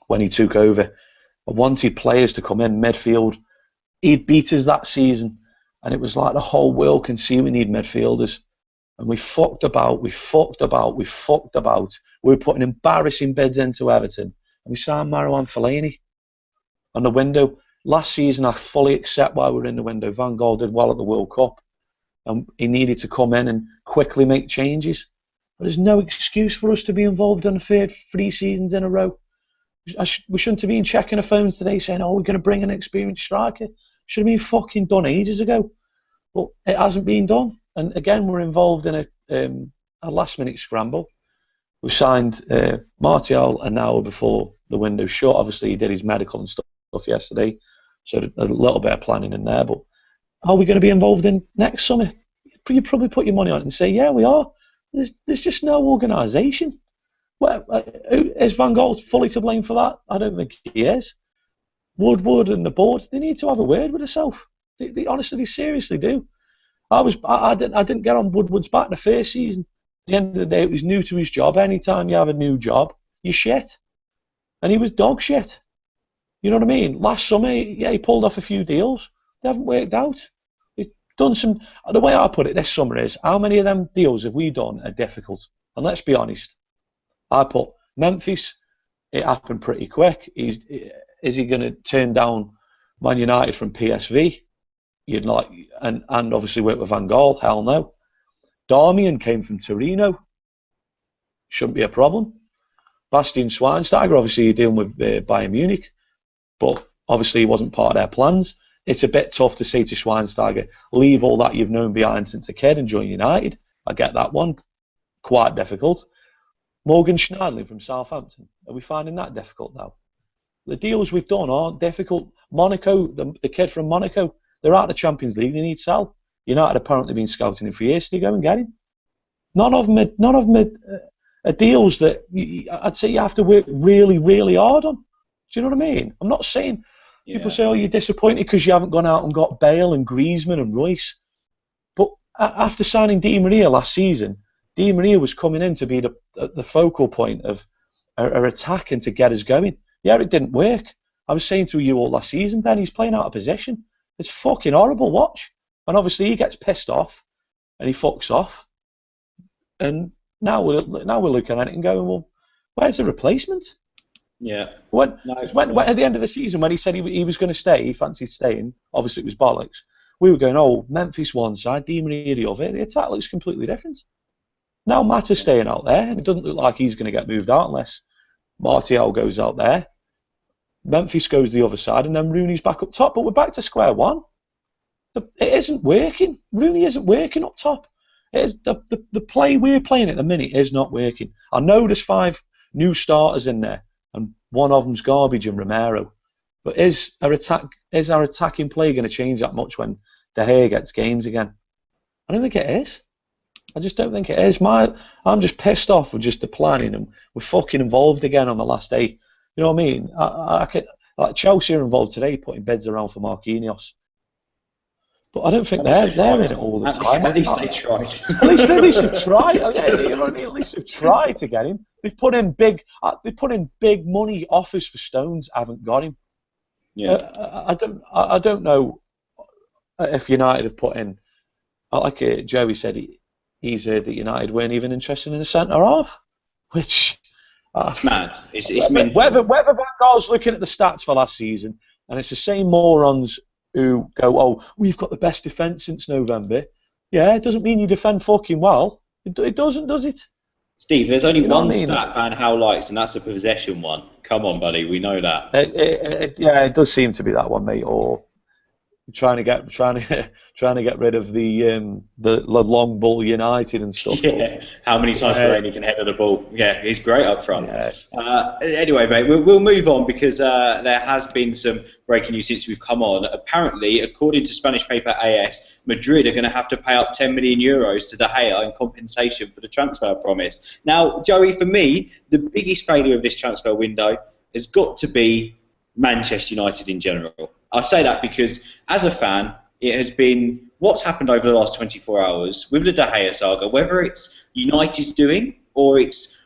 when he took over. I wanted players to come in midfield. He'd beat us that season, and it was like the whole world can see we need midfielders. And we fucked about. We were putting embarrassing bids into Everton, and we signed Marouane Fellaini on the window. Last season, I fully accept why we're in the window. Van Gaal did well at the World Cup, and he needed to come in and quickly make changes. But there's no excuse for us to be involved in 3 seasons in a row. We shouldn't have been checking our phones today saying, oh, we're going to bring an experienced striker. Should have been fucking done ages ago. But it hasn't been done. And again, we're involved in a last-minute scramble. We signed Martial an hour before the window shut. Obviously, he did his medical and stuff yesterday, so a little bit of planning in there. But are we going to be involved in next summer? You probably put your money on it and say, yeah, we are. There's just no organisation. Well, is Van Gaal fully to blame for that? I don't think he is. Woodward and the board, they need to have a word with themselves. They honestly, they seriously do. I didn't get on Woodward's back the first season. At the end of the day, it was new to his job. Anytime you have a new job, you shit. And he was dog shit. You know what I mean? Last summer, yeah, he pulled off a few deals. They haven't worked out. He's done some. The way I put it this summer is, how many of them deals have we done are difficult? And let's be honest. I put Memphis. It happened pretty quick. Is he going to turn down Man United from PSV? You'd like, and obviously work with Van Gaal? Hell no. Darmian came from Torino. Shouldn't be a problem. Bastian Schweinsteiger, obviously you're dealing with Bayern Munich. but obviously he wasn't part of their plans. It's a bit tough to say to Schweinsteiger, leave all that you've known behind since a kid and join United. I get that one. Quite difficult. Morgan Schneiderlin from Southampton. Are we finding that difficult now? The deals we've done aren't difficult. Monaco, the kid from Monaco, they're out of the Champions League. They need sell. United apparently been scouting him for years. So they go and get him. None of them are deals that I'd say you have to work really, really hard on. Do you know what I mean? I'm not saying people say, "Oh, you're disappointed because you haven't gone out and got Bale and Griezmann and Royce." But after signing Di Maria last season, Di Maria was coming in to be the focal point of our attack and to get us going. Yeah, it didn't work. I was saying to you all last season, Ben, he's playing out of position. It's fucking horrible. Watch. And obviously he gets pissed off and he fucks off. And now we're looking at it and going, well, where's the replacement? Yeah. When at the end of the season, when he said he was going to stay, he fancied staying, obviously it was bollocks, we were going, oh, Memphis one side, Di Maria the other. The attack looks completely different. Now Mata's staying out there, and it doesn't look like he's going to get moved out unless Martial goes out there. Memphis goes the other side, and then Rooney's back up top. But we're back to square one. It isn't working. Rooney isn't working up top. It is the play we're playing at the minute is not working. I know there's 5 new starters in there, and one of them's garbage and Romero. But is our attacking play going to change that much when De Gea gets games again? I don't think it is. I just don't think it is. I'm just pissed off with just the planning, and we're fucking involved again on the last day. You know what I mean? Like Chelsea are involved today, putting bids around for Marquinhos. But I don't think they're in it all the time. At least they tried. At least they've tried. You know what I mean? At least they've tried to get him. They've put in big money offers for Stones. Haven't got him. Yeah. I don't know if United have put in. Like Joey said, he's heard that United weren't even interested in a centre half, which it's mad. It's mental. Whether Van Gaal's looking at the stats for last season, and it's the same morons who go, oh, we've got the best defence since November. Yeah, it doesn't mean you defend fucking well. It doesn't, does it? Steve, there's only one stat Van Gaal likes, and that's the possession one. Come on, buddy, we know that. It does seem to be that one, mate. Or trying to get rid of the long ball United and stuff. Yeah, how many times Fellaini can header the ball? Yeah, he's great up front. Yeah. Anyway, mate, we'll move on because there has been some breaking news since we've come on. Apparently, according to Spanish paper AS, Madrid are going to have to pay up 10 million euros to De Gea in compensation for the transfer promise. Now, Joey, for me, the biggest failure of this transfer window has got to be Manchester United in general. I say that because, as a fan, it has been what's happened over the last 24 hours with the De Gea saga, whether it's United's doing or it's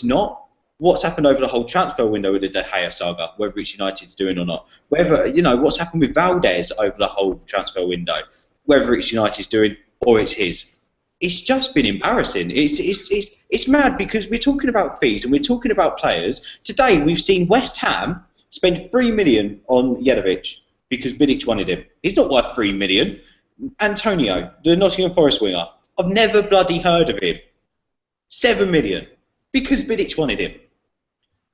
not. What's happened over the whole transfer window with the De Gea saga, whether it's United's doing or not. Whether, what's happened with Valdez over the whole transfer window, whether it's United's doing or it's his. It's just been embarrassing. It's mad because we're talking about fees and we're talking about players. Today we've seen West Ham spend 3 million on Jedovic because Bilic wanted him. He's not worth 3 million. Antonio, the Nottingham Forest winger, I've never bloody heard of him. 7 million because Bilic wanted him.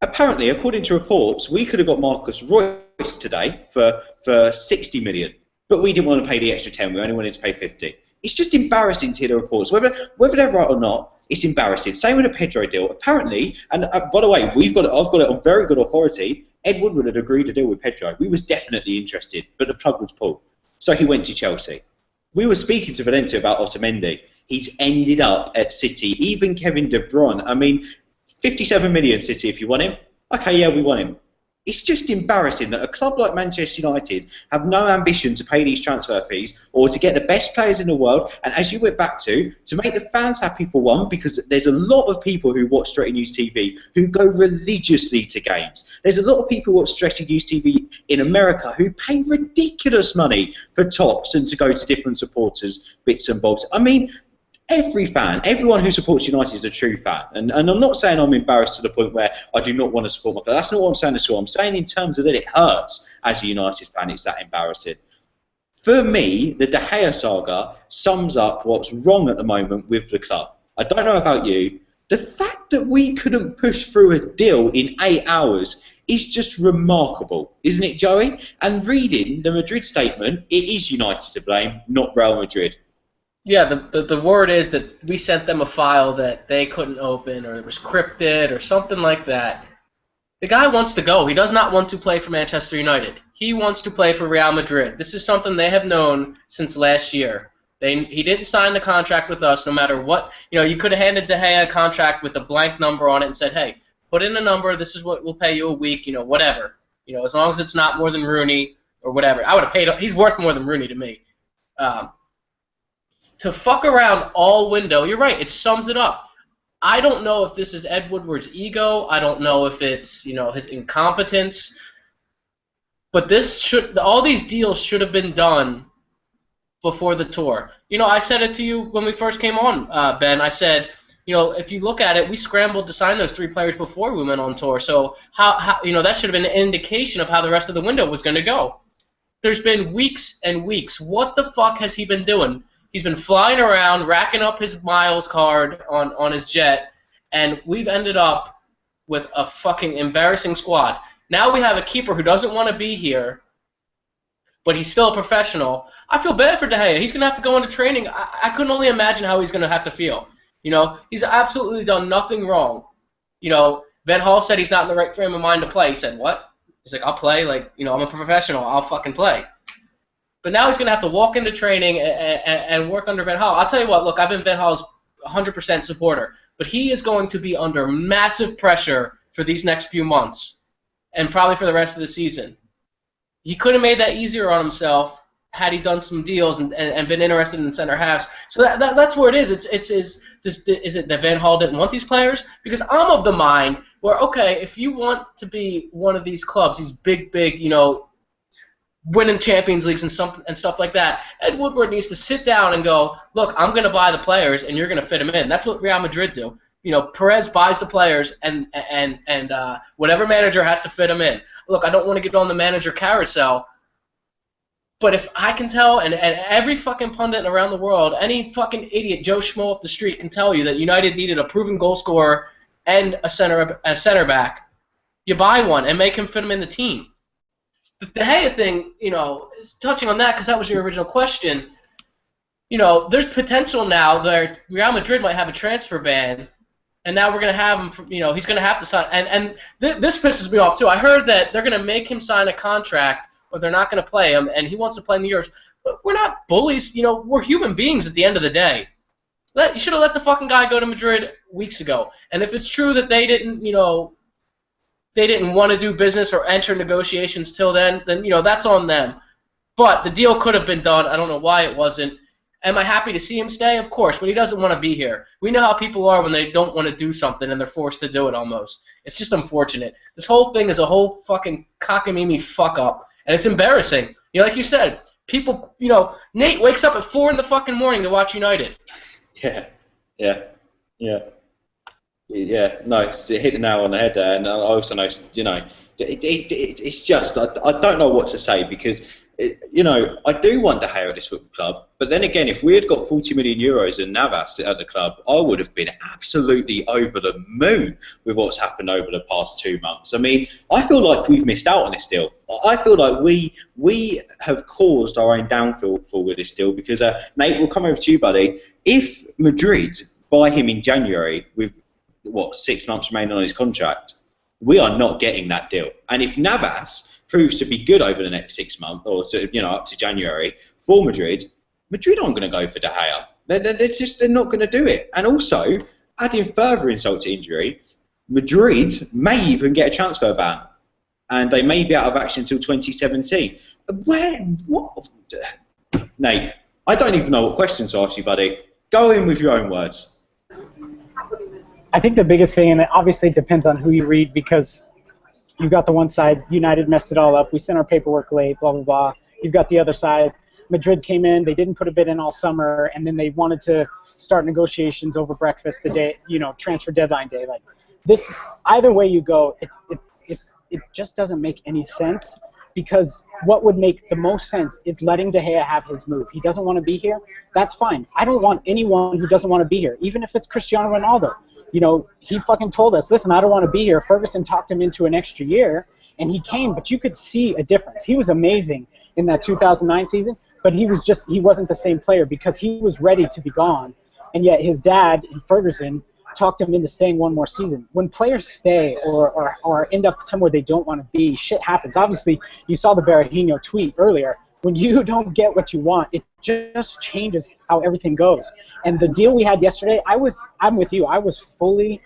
Apparently, according to reports, we could have got Marcus Royce today for 60 million, but we didn't want to pay the extra 10. We only wanted to pay 50. It's just embarrassing to hear the reports. Whether they're right or not, it's embarrassing. Same with the Pedro deal. Apparently, and by the way, I've got it on very good authority, Ed Woodward had agreed to deal with Pedro. We was definitely interested, but the plug was pulled. So he went to Chelsea. We were speaking to Valencia about Otamendi. He's ended up at City. Even Kevin De Bruyne. I mean, 57 million City if you want him. Okay, yeah, we want him. It's just embarrassing that a club like Manchester United have no ambition to pay these transfer fees or to get the best players in the world. And as you went back to make the fans happy for one, because there's a lot of people who watch Straight News TV who go religiously to games. There's a lot of people who watch Straight News TV in America who pay ridiculous money for tops and to go to different supporters, bits and bobs. I mean, every fan, everyone who supports United is a true fan. And I'm not saying I'm embarrassed to the point where I do not want to support my club. That's not what I'm saying at all. I'm saying in terms of that it hurts as a United fan, it's that embarrassing. For me, the De Gea saga sums up what's wrong at the moment with the club. I don't know about you. The fact that we couldn't push through a deal in 8 hours is just remarkable, isn't it, Joey? And reading the Madrid statement, it is United to blame, not Real Madrid. Yeah, the word is that we sent them a file that they couldn't open, or it was crypted, or something like that. The guy wants to go. He does not want to play for Manchester United. He wants to play for Real Madrid. This is something they have known since last year. He didn't sign the contract with us no matter what. You could have handed De Gea a contract with a blank number on it and said, hey, put in a number, this is what we'll pay you a week, whatever. As long as it's not more than Rooney or whatever. I would have paid him. He's worth more than Rooney to me. To fuck around all window, you're right, it sums it up. I don't know if this is Ed Woodward's ego. I don't know if it's, his incompetence. But all these deals should have been done before the tour. I said it to you when we first came on, Ben. I said, if you look at it, we scrambled to sign those 3 players before we went on tour. So how that should have been an indication of how the rest of the window was going to go. There's been weeks and weeks. What the fuck has he been doing? He's been flying around, racking up his miles card on his jet, and we've ended up with a fucking embarrassing squad. Now we have a keeper who doesn't want to be here, but he's still a professional. I feel bad for De Gea. He's going to have to go into training. I couldn't only imagine how he's going to have to feel. He's absolutely done nothing wrong. Van Gaal said he's not in the right frame of mind to play. He said, what? He's like, I'll play. I'm a professional. I'll fucking play. But now he's going to have to walk into training and work under Van Gaal. I'll tell you what, look, I've been Van Gaal's 100% supporter, but he is going to be under massive pressure for these next few months and probably for the rest of the season. He could have made that easier on himself had he done some deals and been interested in center halves. So that's where it is. Is it that Van Gaal didn't want these players? Because I'm of the mind where, okay, if you want to be one of these clubs, these big, winning Champions Leagues and stuff like that, Ed Woodward needs to sit down and go, look, I'm going to buy the players and you're going to fit them in. That's what Real Madrid do. Perez buys the players and whatever manager has to fit them in. Look, I don't want to get on the manager carousel, but if I can tell, and every fucking pundit around the world, any fucking idiot Joe Schmo off the street can tell you that United needed a proven goal scorer and a center back, you buy one and make him fit him in the team. The De Gea thing, is touching on that because that was your original question. There's potential now that Real Madrid might have a transfer ban, and now we're going to have him, he's going to have to sign. And this pisses me off, too. I heard that they're going to make him sign a contract, but they're not going to play him, and he wants to play in the Euros. But we're not bullies. We're human beings at the end of the day. You should have let the fucking guy go to Madrid weeks ago. And if it's true that they didn't want to do business or enter negotiations till then that's on them. But the deal could have been done. I don't know why it wasn't. Am I happy to see him stay? Of course, but he doesn't want to be here. We know how people are when they don't want to do something and they're forced to do it almost. It's just unfortunate. This whole thing is a whole fucking cockamamie fuck up, and it's embarrassing. Like you said, people, Nate wakes up at 4 in the fucking morning to watch United. Yeah. No, it hit the nail on the head there, and I also know, it's just, I don't know what to say because, I do want De Gea at this football club, but then again, if we had got 40 million euros and Navas at the club, I would have been absolutely over the moon with what's happened over the past 2 months. I mean, I feel like we've missed out on this deal. I feel like we have caused our own downfall with this deal because, Nate, we'll come over to you, buddy. If Madrid buy him in January with 6 months remaining on his contract, we are not getting that deal. And if Navas proves to be good over the next 6 months, or up to January for Madrid aren't going to go for De Gea. They're not going to do it. And also, adding further insult to injury, Madrid may even get a transfer ban, and they may be out of action until 2017. What? Nate, I don't even know what question to ask you, buddy. Go in with your own words. I think the biggest thing, and it obviously depends on who you read, because you've got the one side, United messed it all up, we sent our paperwork late, blah, blah, blah. You've got the other side, Madrid came in, they didn't put a bid in all summer, and then they wanted to start negotiations over breakfast the day, transfer deadline day. Like this, either way you go, it just doesn't make any sense, because what would make the most sense is letting De Gea have his move. He doesn't want to be here, that's fine. I don't want anyone who doesn't want to be here, even if it's Cristiano Ronaldo. He fucking told us, listen, I don't want to be here. Ferguson talked him into an extra year, And he came, but you could see a difference. He was amazing in that 2009 season, but he wasn't the same player because he was ready to be gone. And yet his dad, Ferguson, talked him into staying one more season. When players stay or end up somewhere they don't want to be, shit happens. Obviously, you saw the Berahino tweet earlier. When you don't get what you want, it just changes how everything goes. And the deal we had yesterday, I'm with you. I was fully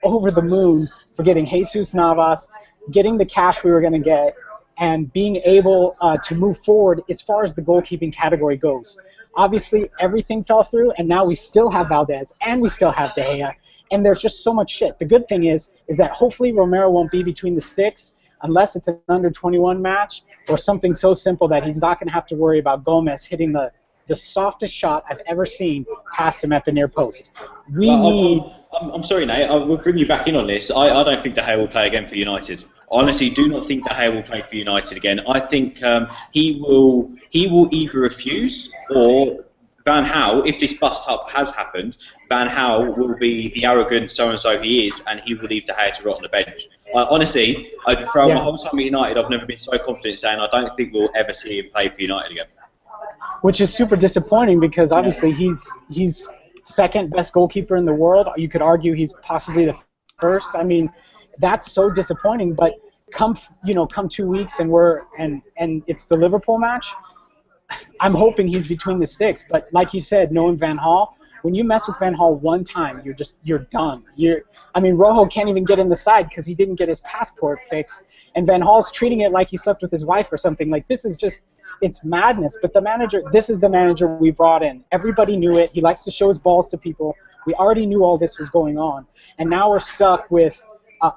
over the moon for getting Jesus Navas, getting the cash we were going to get, and being able to move forward as far as the goalkeeping category goes. Obviously, everything fell through, and now we still have Valdez, and we still have De Gea, and there's just so much shit. The good thing is that hopefully Romero won't be between the sticks unless it's an under-21 match or something so simple that he's not going to have to worry about Gomez hitting the softest shot I've ever seen past him at the near post. I'm sorry, Nate. I will bring you back in on this. I don't think De Gea will play again for United. Honestly, do not think De Gea will play for United again. I think he will either refuse, or Van Gaal, if this bust-up has happened, Van Gaal will be the arrogant so-and-so he is, and he will leave De Gea to rot on the bench. Honestly, throughout my whole time at United, I've never been so confident saying I don't think we'll ever see him play for United again. Which is super disappointing because obviously he's second best goalkeeper in the world. You could argue he's possibly the first. I mean, that's so disappointing. But come 2 weeks and it's the Liverpool match. I'm hoping he's between the sticks. But like you said, knowing Van Gaal, when you mess with Van Gaal one time, you're done. Rojo can't even get in the side because he didn't get his passport fixed, and Van Gaal's treating it like he slept with his wife or something. Like, this is just. It's madness, but this is the manager we brought in. Everybody knew it. He likes to show his balls to people. We already knew all this was going on. And now we're stuck with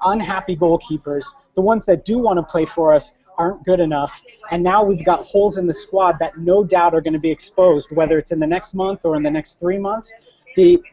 unhappy goalkeepers. The ones that do want to play for us aren't good enough. And now we've got holes in the squad that no doubt are going to be exposed, whether it's in the next month or in the next 3 months.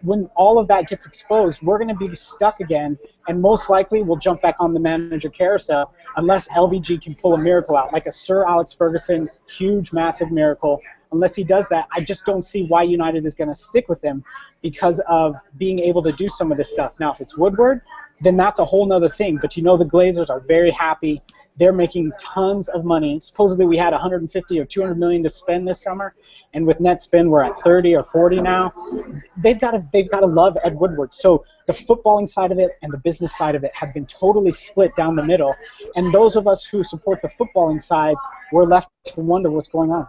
When all of that gets exposed, we're going to be stuck again, and most likely we'll jump back on the manager carousel unless LVG can pull a miracle out, like a Sir Alex Ferguson, huge, massive miracle. Unless he does that, I just don't see why United is going to stick with him because of being able to do some of this stuff. Now, if it's Woodward, then that's a whole nother thing. But the Glazers are very happy. They're making tons of money. Supposedly we had 150 or 200 million to spend this summer, and with net spend we're at 30 or 40 now. They've got to love Ed Woodward. So the footballing side of it and the business side of it have been totally split down the middle. And those of us who support the footballing side, we're left to wonder what's going on.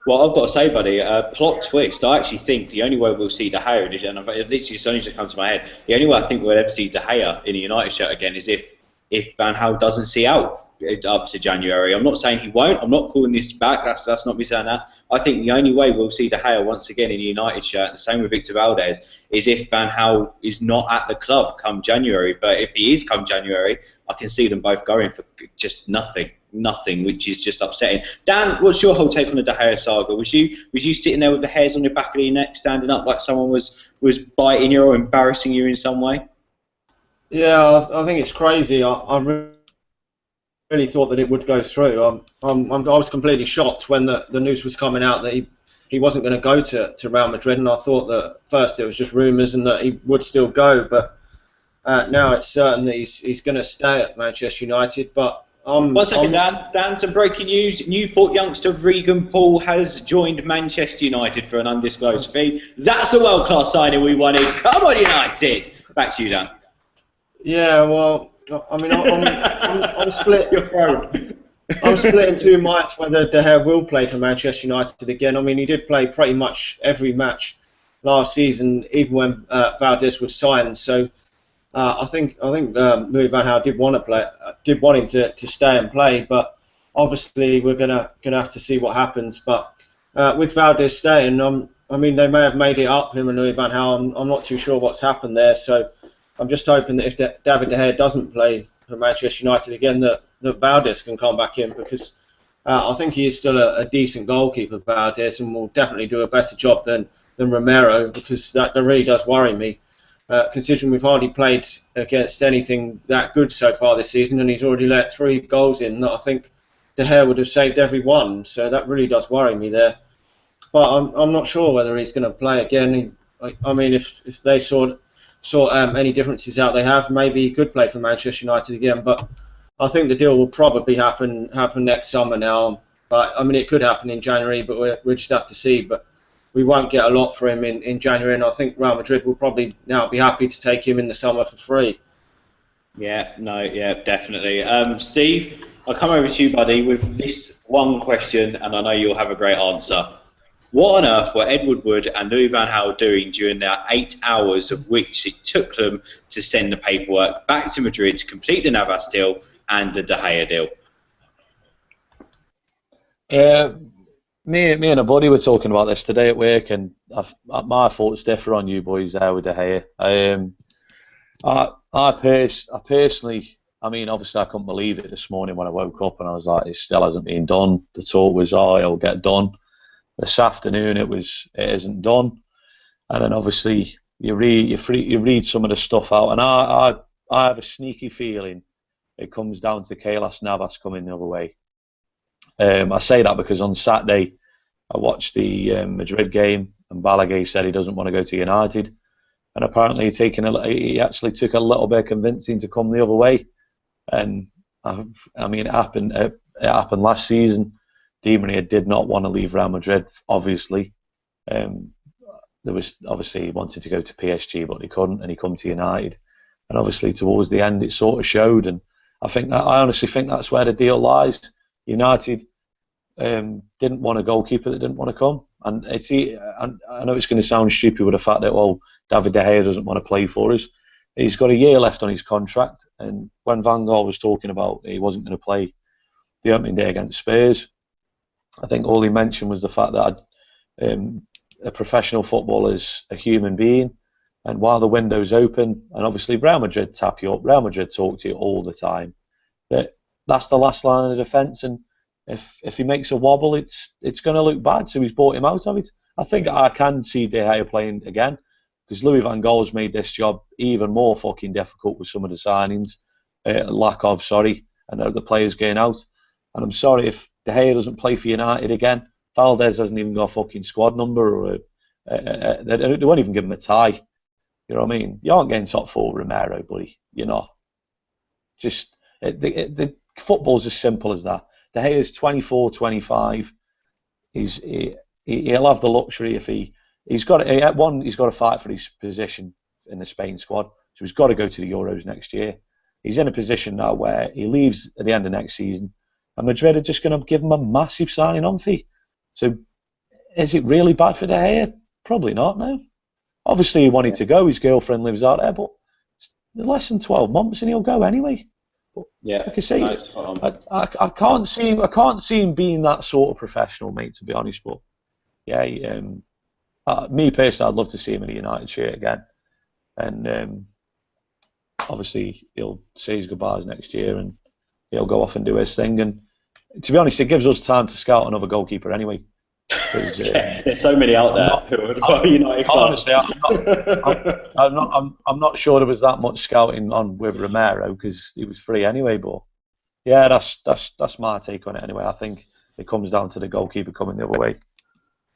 Well, I've got to say, buddy, plot twist. I actually think the only way we'll see De Gea, and literally it's only just come to my head, the only way I think we'll ever see De Gea in a United shirt again is if Van Gaal doesn't see out up to January. I'm not saying he won't. I'm not calling this back. That's not me saying that. I think the only way we'll see De Gea once again in a United shirt, the same with Victor Valdez, is if Van Gaal is not at the club come January. But if he is come January, I can see them both going for just nothing, which is just upsetting. Dan, what's your whole take on the De Gea saga? Was you sitting there with the hairs on your back of your neck, standing up like someone was biting you or embarrassing you in some way? Yeah, I think it's crazy. I really thought that it would go through. I was completely shocked when the news was coming out that he wasn't going to go to Real Madrid, and I thought that first it was just rumours and that he would still go, but now it's certain that he's going to stay at Manchester United. But 1 second, Dan, some breaking news. Newport youngster Regan Paul has joined Manchester United for an undisclosed fee. That's a world-class signing. We won it. Come on, United! Back to you, Dan. Yeah, well, I mean, I'm split. Your throat. I'm split in two minds whether De Gea will play for Manchester United again. I mean, he did play pretty much every match last season, even when Valdez was signed. So I think Louis van Gaal did want him to stay and play, but obviously we're gonna have to see what happens. But with Valdez staying, I mean, they may have made it up, him and Louis van Gaal. I'm not too sure what's happened there. So I'm just hoping that if David De Gea doesn't play for Manchester United again, that Valdez can come back in, because I think he is still a decent goalkeeper, Valdez, and will definitely do a better job than Romero, because that really does worry me, considering we've hardly played against anything that good so far this season, and he's already let 3 goals in that I think De Gea would have saved every one, so that really does worry me there. But I'm not sure whether he's going to play again. I mean, if they sort any differences out they have, maybe he could play for Manchester United again, but I think the deal will probably happen next summer now. But I mean, it could happen in January, but we'll just have to see. But we won't get a lot for him in January, and I think Real Madrid will probably now be happy to take him in the summer for free. Yeah, no, yeah, definitely. Steve, I'll come over to you, buddy, with this one question, and I know you'll have a great answer. What on earth were Edward Wood and Louis van Gaal doing during their 8 hours of which it took them to send the paperwork back to Madrid to complete the Navas deal and the De Gea deal? Me and a buddy were talking about this today at work, and my thoughts differ on you boys there with De Gea. I personally, I mean, obviously I couldn't believe it this morning when I woke up and I was like, it still hasn't been done. The talk was, oh, it'll get done. This afternoon it isn't done. And then obviously you read some of the stuff out, and I have a sneaky feeling it comes down to Keylor Navas coming the other way. I say that because on Saturday I watched the Madrid game, and Balaguer said he doesn't want to go to United, and apparently he actually took a little bit of convincing to come the other way. And I mean, it happened last season. Di Maria did not want to leave Real Madrid, obviously. There was obviously he wanted to go to PSG, but he couldn't, and he come to United. And obviously towards the end, it sort of showed. And I honestly think that's where the deal lies. United didn't want a goalkeeper that didn't want to come, and I know it's going to sound stupid with the fact that, well, David De Gea doesn't want to play for us. He's got a year left on his contract, and when Van Gaal was talking about he wasn't going to play the opening day against Spurs, I think all he mentioned was the fact that a professional footballer is a human being, and while the window's open, and obviously Real Madrid tap you up, Real Madrid talk to you all the time, that's the last line of defence, and if he makes a wobble, it's going to look bad. So he's bought him out of it. I think I can see De Gea playing again, because Louis van Gaal has made this job even more fucking difficult with some of the signings, and the players getting out. And I'm sorry if De Gea doesn't play for United again. Valdez hasn't even got a fucking squad number, or they won't even give him a tie. You know what I mean? You aren't getting top four with Romero, buddy. You're not. Just the football's as simple as that. De Gea's 24, 25. He'll have the luxury if he's got to fight for his position in the Spain squad. So he's got to go to the Euros next year. He's in a position now where he leaves at the end of next season, and Madrid are just going to give him a massive signing on fee. So is it really bad for De Gea? Probably not. No. Obviously he wanted to go. His girlfriend lives out there, but it's less than 12 months and he'll go anyway. Yeah, like I say, I can't see him being that sort of professional, mate. To be honest, but yeah, me personally, I'd love to see him in a United shirt again, and obviously he'll say his goodbyes next year and he'll go off and do his thing. And to be honest, it gives us time to scout another goalkeeper anyway. There's so many out there who are United. Honestly, I'm not sure there was that much scouting on with Romero because he was free anyway. But yeah, that's my take on it anyway. I think it comes down to the goalkeeper coming the other way.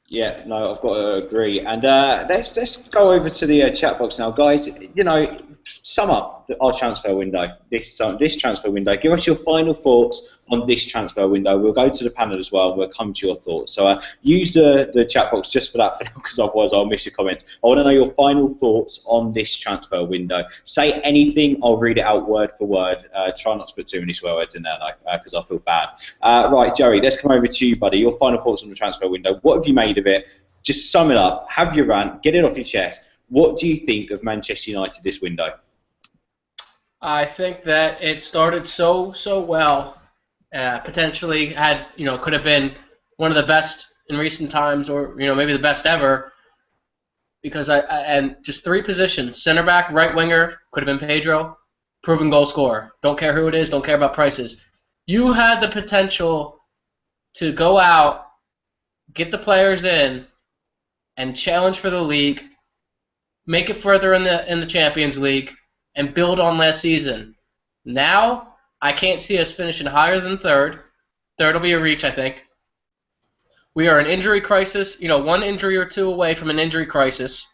Yeah, no, I've got to agree. And let's go over to the chat box now, guys. You know, sum up our transfer window, this transfer window. Give us your final thoughts on this transfer window. We'll go to the panel as well. We'll come to your thoughts. So use the chat box just for that, because otherwise I'll miss your comments. I want to know your final thoughts on this transfer window. Say anything. I'll read it out word for word. Try not to put too many swear words in there, though, because I feel bad. Right, Joey, let's come over to you, buddy. Your final thoughts on the transfer window. What have you made of it? Just sum it up. Have your rant. Get it off your chest. What do you think of Manchester United this window? I think that it started so well. Potentially could have been one of the best in recent times, or maybe the best ever. Because and just three positions: center back, right winger, could have been Pedro, proven goal scorer. Don't care who it is. Don't care about prices. You had the potential to go out, get the players in, and challenge for the league, make it further in the Champions League, and build on last season. Now, I can't see us finishing higher than third. Third will be a reach, I think. We are an injury crisis, one injury or two away from an injury crisis.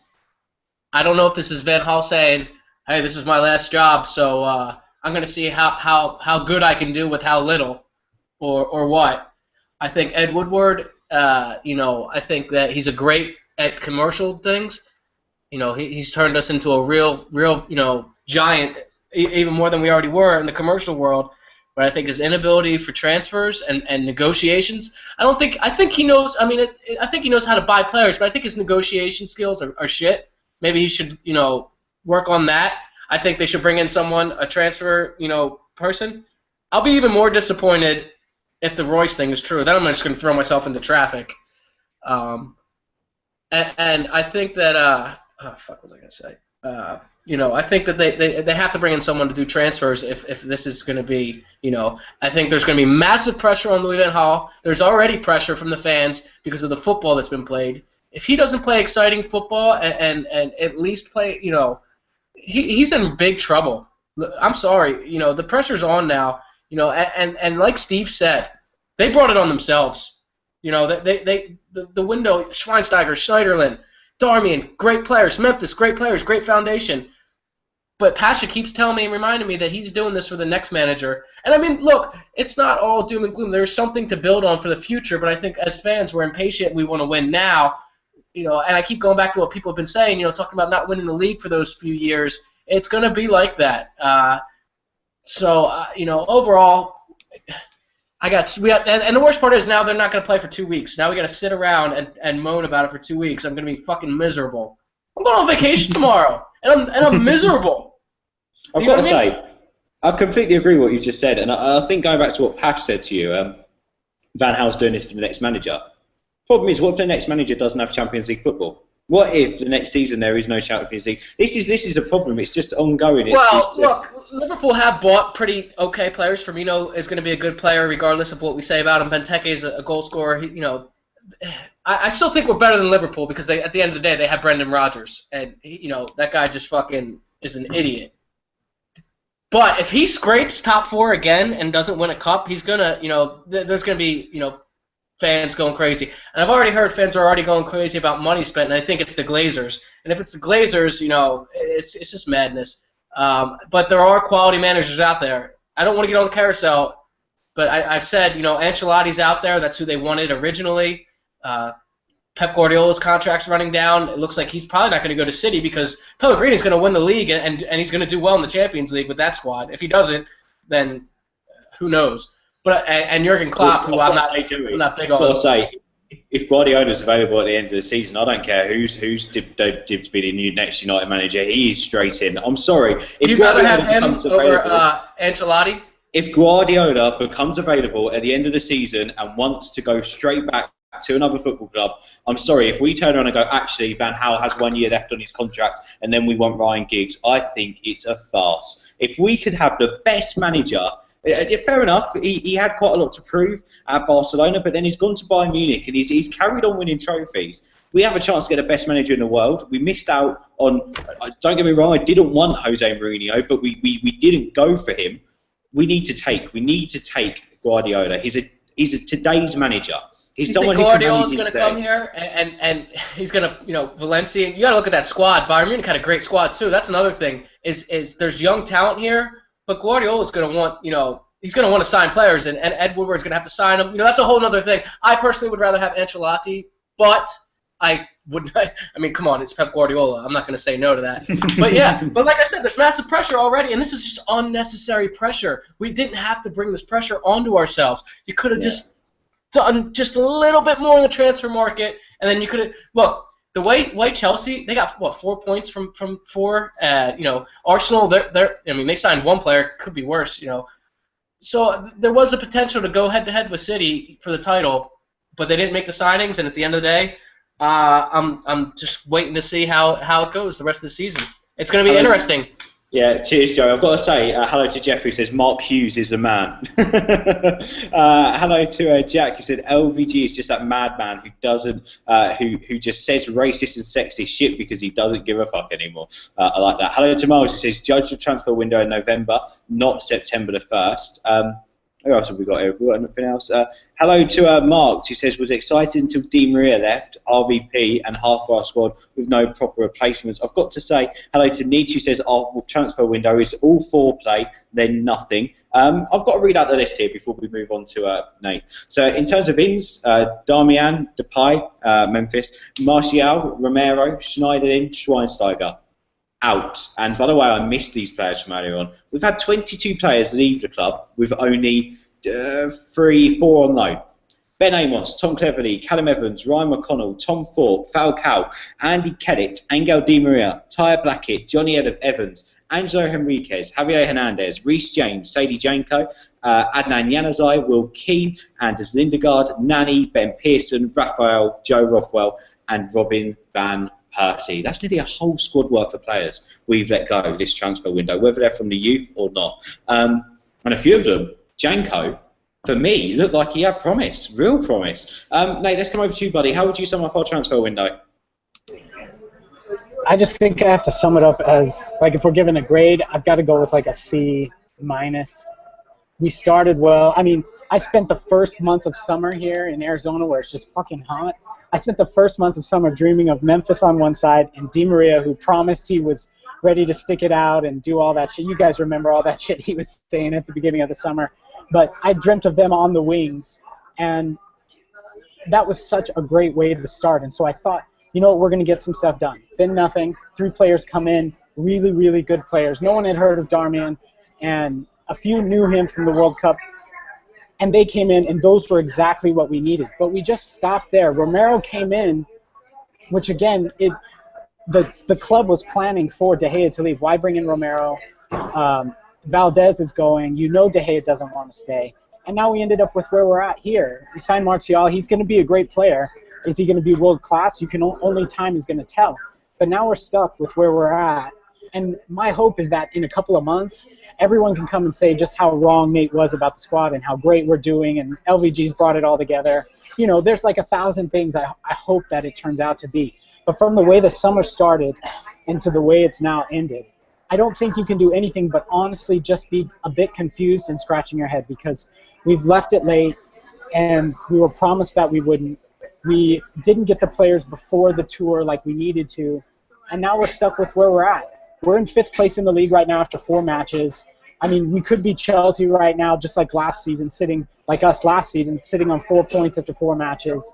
I don't know if this is Van Gaal saying, hey, this is my last job, so I'm going to see how good I can do with how little, or what. I think Ed Woodward, I think that he's a great at commercial things. He's turned us into a real, giant, even more than we already were in the commercial world. But I think his inability for transfers and negotiations, I think he knows. I mean, I think he knows how to buy players, but I think his negotiation skills are shit. Maybe he should, work on that. I think they should bring in a transfer, person. I'll be even more disappointed if the Royce thing is true. Then I'm just going to throw myself into traffic. And I think that what was I going to say? I think that they have to bring in someone to do transfers if this is going to be, I think there's going to be massive pressure on Louis van Gaal. There's already pressure from the fans because of the football that's been played. If he doesn't play exciting football and at least play, he's in big trouble. I'm sorry, the pressure's on now, and like Steve said, they brought it on themselves. The window, Schweinsteiger, Schneiderlin, Darmian, great players. Memphis, great players, great foundation. But Pasha keeps telling me and reminding me that he's doing this for the next manager. And I mean, look, it's not all doom and gloom. There's something to build on for the future. But I think as fans, we're impatient. We want to win now. And I keep going back to what people have been saying. Talking about not winning the league for those few years. It's going to be like that. Overall, and the worst part is now they're not going to play for 2 weeks. Now we got to sit around and moan about it for 2 weeks. I'm going to be fucking miserable. I'm going on vacation tomorrow, and I'm miserable. I've got to say, I completely agree with what you just said, and I think going back to what Pash said to you, Van Gaal's doing this for the next manager. Problem is, what if the next manager doesn't have Champions League football? What if the next season there is no Champions League? This is a problem. It's just ongoing. Look, Liverpool have bought pretty okay players. Firmino is going to be a good player regardless of what we say about him. Benteke is a goal scorer. I still think we're better than Liverpool because at the end of the day they have Brendan Rodgers, and that guy just fucking is an idiot. But if he scrapes top 4 again and doesn't win a cup, he's gonna there's gonna be fans going crazy. And I've already heard fans are already going crazy about money spent, and I think it's the Glazers. And if it's the Glazers, it's just madness. But there are quality managers out there. I don't want to get on the carousel, but I've said, Ancelotti's out there. That's who they wanted originally. Pep Guardiola's contract's running down. It looks like he's probably not going to go to City because Pellegrini's going to win the league, and he's going to do well in the Champions League with that squad. If he doesn't, then who knows? But and Jurgen Klopp, who I'm not big on. I've got to say, if Guardiola's available at the end of the season, I don't care who's dipped to be the new next United manager. He is straight in. I'm sorry. If you'd rather have him over Ancelotti? If Guardiola becomes available at the end of the season and wants to go straight back to another football club, I'm sorry, if we turn around and go, actually, Van Gaal has 1 year left on his contract and then we want Ryan Giggs, I think it's a farce. If we could have the best manager, fair enough, he had quite a lot to prove at Barcelona, but then he's gone to Bayern Munich and he's carried on winning trophies. We have a chance to get the best manager in the world. We missed out on, don't get me wrong, I didn't want Jose Mourinho, but we didn't go for him. We need to take Guardiola. He's a today's manager. He's someone who Guardiola's going to come here and he's going to, Valencia. You got to look at that squad. Bayern Munich had a great squad too. That's another thing. Is there's young talent here, but Guardiola's going to want, he's going to want to sign players, and Ed Woodward's going to have to sign them. That's a whole other thing. I personally would rather have Ancelotti, but I would not. I mean, come on, it's Pep Guardiola. I'm not going to say no to that. But yeah, but like I said, there's massive pressure already, and this is just unnecessary pressure. We didn't have to bring this pressure onto ourselves. You could have just done just a little bit more in the transfer market, and then you could have look. The way Chelsea, they got 4 points from 4. Arsenal, they signed one player, could be worse. So there was a potential to go head to head with City for the title, but they didn't make the signings. And at the end of the day, I'm just waiting to see how it goes the rest of the season. It's going to be interesting. Yeah, cheers, Joe. I've got to say hello to Jeff, who says Mark Hughes is the man. Hello to Jack, who said LVG is just that madman who doesn't, who just says racist and sexist shit because he doesn't give a fuck anymore. I like that. Hello to Miles, who says judge the transfer window in November, not September the 1st. Who else have we got here? Have we got anything else? Hello to Mark, who says, was excited until Di Maria left, RVP, and half of our squad with no proper replacements. I've got to say hello to Nietzsche, who says our transfer window is all foreplay, then nothing. I've got to read out the list here before we move on to Nate. So in terms of ins, Darmian, Depay, Memphis, Martial, Romero, Schneiderlin, Schweinsteiger. Out. And by the way, I missed these players from earlier on. We've had 22 players leave the club with only 3-4 on loan. Ben Amos, Tom Cleverley, Callum Evans, Ryan McConnell, Tom Thorpe, Falcao, Andy Kellett, Angel Di Maria, Tyre Blackett, Johnny Evans, Angelo Henriquez, Javier Hernandez, Reece James, Sadie Janko, Adnan Januzaj, Will Keane, Anders Lindegaard, Nani, Ben Pearson, Raphael, Joe Rothwell, and Robin Van Persie. That's nearly a whole squad worth of players we've let go this transfer window, whether they're from the youth or not. And a few of them, Janko, for me, looked like he had promise, real promise. Nate, let's come over to you, buddy. How would you sum up our transfer window? I just think I have to sum it up as, like, if we're given a grade, I've got to go with like a C-. We started well. I mean, I spent the first months of summer here in Arizona where it's just fucking hot. I spent the first months of summer dreaming of Memphis on one side and Di Maria, who promised he was ready to stick it out and do all that shit. You guys remember all that shit he was saying at the beginning of the summer. But I dreamt of them on the wings, and that was such a great way to start. And so I thought, you know what, we're going to get some stuff done. Then nothing. 3 players come in, really, really good players. No one had heard of Darmian, and a few knew him from the World Cup. And they came in, and those were exactly what we needed. But we just stopped there. Romero came in, which, again, the club was planning for De Gea to leave. Why bring in Romero? Valdez is going. You know De Gea doesn't want to stay. And now we ended up with where we're at here. We signed Martial. He's going to be a great player. Is he going to be world-class? You can only time is going to tell. But now we're stuck with where we're at. And my hope is that in a couple of months, everyone can come and say just how wrong Nate was about the squad and how great we're doing, and LVG's brought it all together. You know, there's like 1,000 things I hope that it turns out to be. But from the way the summer started and to the way it's now ended, I don't think you can do anything but honestly just be a bit confused and scratching your head, because we've left it late and we were promised that we wouldn't. We didn't get the players before the tour like we needed to, and now we're stuck with where we're at. We're in 5th place in the league right now after 4 matches. I mean, we could be Chelsea right now, just like last season, sitting like us last season, sitting on 4 points after 4 matches.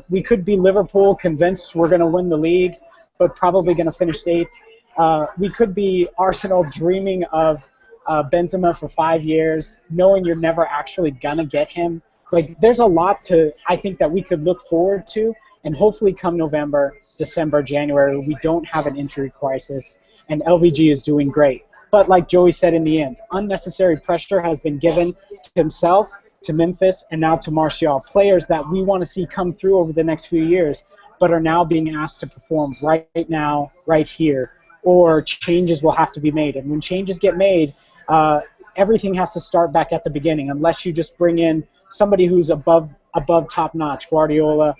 We could be Liverpool, convinced we're going to win the league, but probably going to finish 8th. We could be Arsenal, dreaming of Benzema for 5 years, knowing you're never actually going to get him. Like, there's a lot I think that we could look forward to, and hopefully come November, December, January, we don't have an injury crisis, and LVG is doing great. But like Joey said in the end, unnecessary pressure has been given to himself, to Memphis, and now to Martial, players that we want to see come through over the next few years, but are now being asked to perform right now, right here, or changes will have to be made. And when changes get made, everything has to start back at the beginning, unless you just bring in somebody who's above top-notch, Guardiola,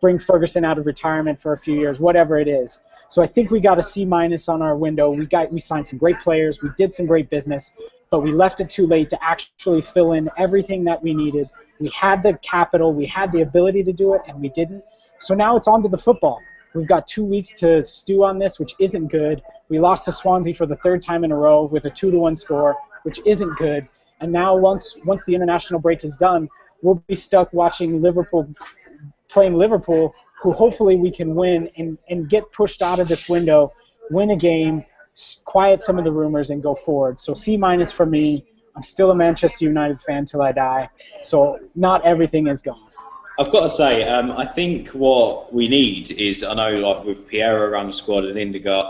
bring Ferguson out of retirement for a few years, whatever it is. So I think we got a C- on our window. We signed some great players. We did some great business, but we left it too late to actually fill in everything that we needed. We had the capital. We had the ability to do it, and we didn't. So now it's on to the football. We've got 2 weeks to stew on this, which isn't good. We lost to Swansea for the 3rd time in a row with a 2-1 score, which isn't good. And now once the international break is done, we'll be stuck watching Liverpool playing Liverpool, who hopefully we can win and get pushed out of this window, win a game, quiet some of the rumors, and go forward. So C- for me. I'm still a Manchester United fan till I die. So not everything is gone. I've got to say, I think what we need is, I know, like with Piero around the squad and Lingard,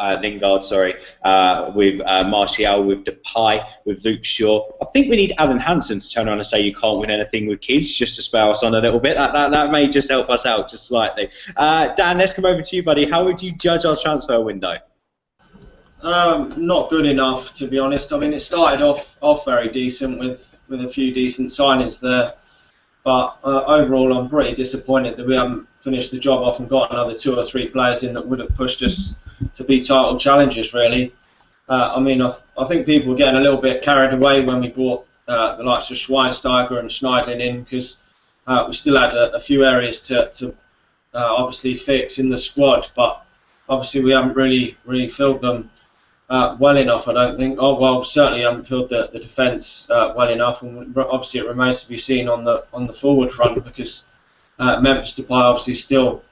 with Martial, with Depay, with Luke Shaw. I think we need Alan Hansen to turn around and say you can't win anything with kids, just to spur us on a little bit. That may just help us out just slightly. Dan, let's come over to you, buddy. How would you judge our transfer window? Not good enough, to be honest. I mean, it started off very decent with a few decent signings there. But overall, I'm pretty disappointed that we haven't finished the job off and got another 2 or 3 players in that would have pushed us to be title challengers, really. I mean, I think people were getting a little bit carried away when we bought the likes of Schweinsteiger and Schneidlin in, because we still had a few areas to obviously fix in the squad, but obviously we haven't really filled them well enough, I don't think. Oh well, certainly haven't filled the defence well enough, and obviously it remains to be seen on the forward front, because Memphis Depay obviously still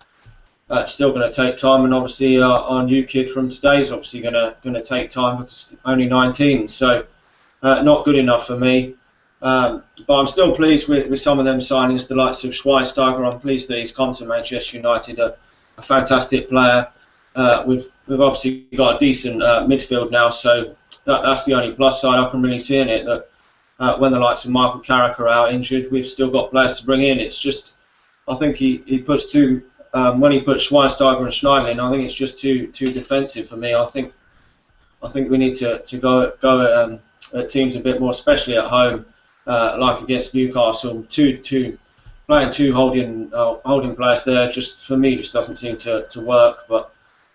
going to take time, and obviously our new kid from today is obviously going to take time because only 19, so not good enough for me. But I'm still pleased with some of them signings, the likes of Schweinsteiger. I'm pleased that he's come to Manchester United, a fantastic player. We've obviously got a decent midfield now, so that's the only plus side I can really see in it, that when the likes of Michael Carrick are out injured, we've still got players to bring in. It's just, I think he puts too, when he puts Schweinsteiger and Schneidlin, I think it's just too defensive for me. I think we need to go at teams a bit more, especially at home, like against Newcastle. Playing two holding players there, just for me, just doesn't seem to work. But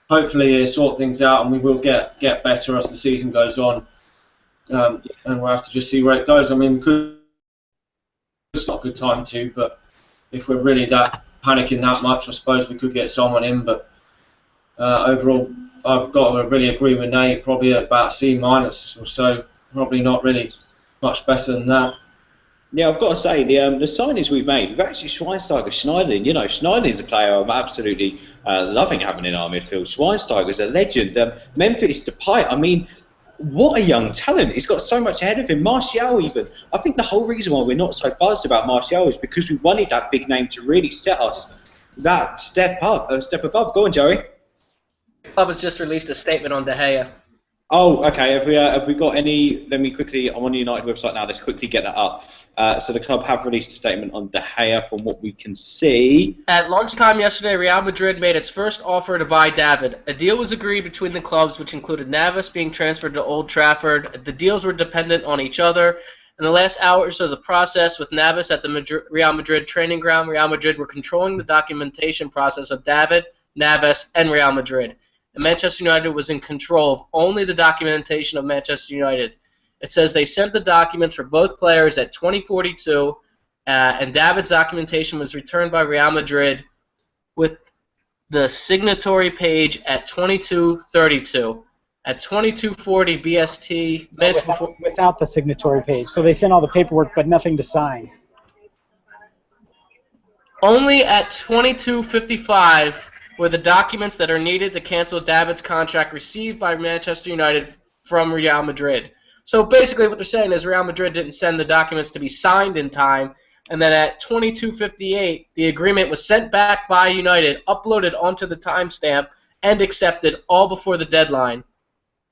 hopefully sort things out, and we will get better as the season goes on. And we'll have to just see where it goes. I mean, it's not a good time to, but if we're really panicking that much, I suppose we could get someone in. But overall, I've got to really agree with Nate, probably about C- or so. Probably not really much better than that. Yeah, I've got to say, the signings we've made, we've actually Schweinsteiger, Schneidlin. You know, Schneidlin's a player I'm absolutely loving having in our midfield. Schweinsteiger's a legend. Memphis Depay, I mean, what a young talent. He's got so much ahead of him. Martial even. I think the whole reason why we're not so buzzed about Martial is because we wanted that big name to really set us that step above. Go on, Joey. The club has just released a statement on De Gea. Oh, okay. Have we got any? Let me quickly. I'm on the United website now. Let's quickly get that up. So the club have released a statement on De Gea, from what we can see. At lunchtime yesterday, Real Madrid made its first offer to buy David. A deal was agreed between the clubs, which included Navas being transferred to Old Trafford. The deals were dependent on each other. In the last hours of the process, with Navas at the Real Madrid training ground, Real Madrid were controlling the documentation process of David, Navas, and Real Madrid. And Manchester United was in control of only the documentation of Manchester United. It says they sent the documents for both players at 2042, and David's documentation was returned by Real Madrid with the signatory page at 2232. At 2240 BST, minutes before... Without the signatory page. So they sent all the paperwork, but nothing to sign. Only at 2255 were the documents that are needed to cancel David's contract received by Manchester United from Real Madrid. So basically what they're saying is Real Madrid didn't send the documents to be signed in time, and then at 2258, the agreement was sent back by United, uploaded onto the timestamp, and accepted all before the deadline.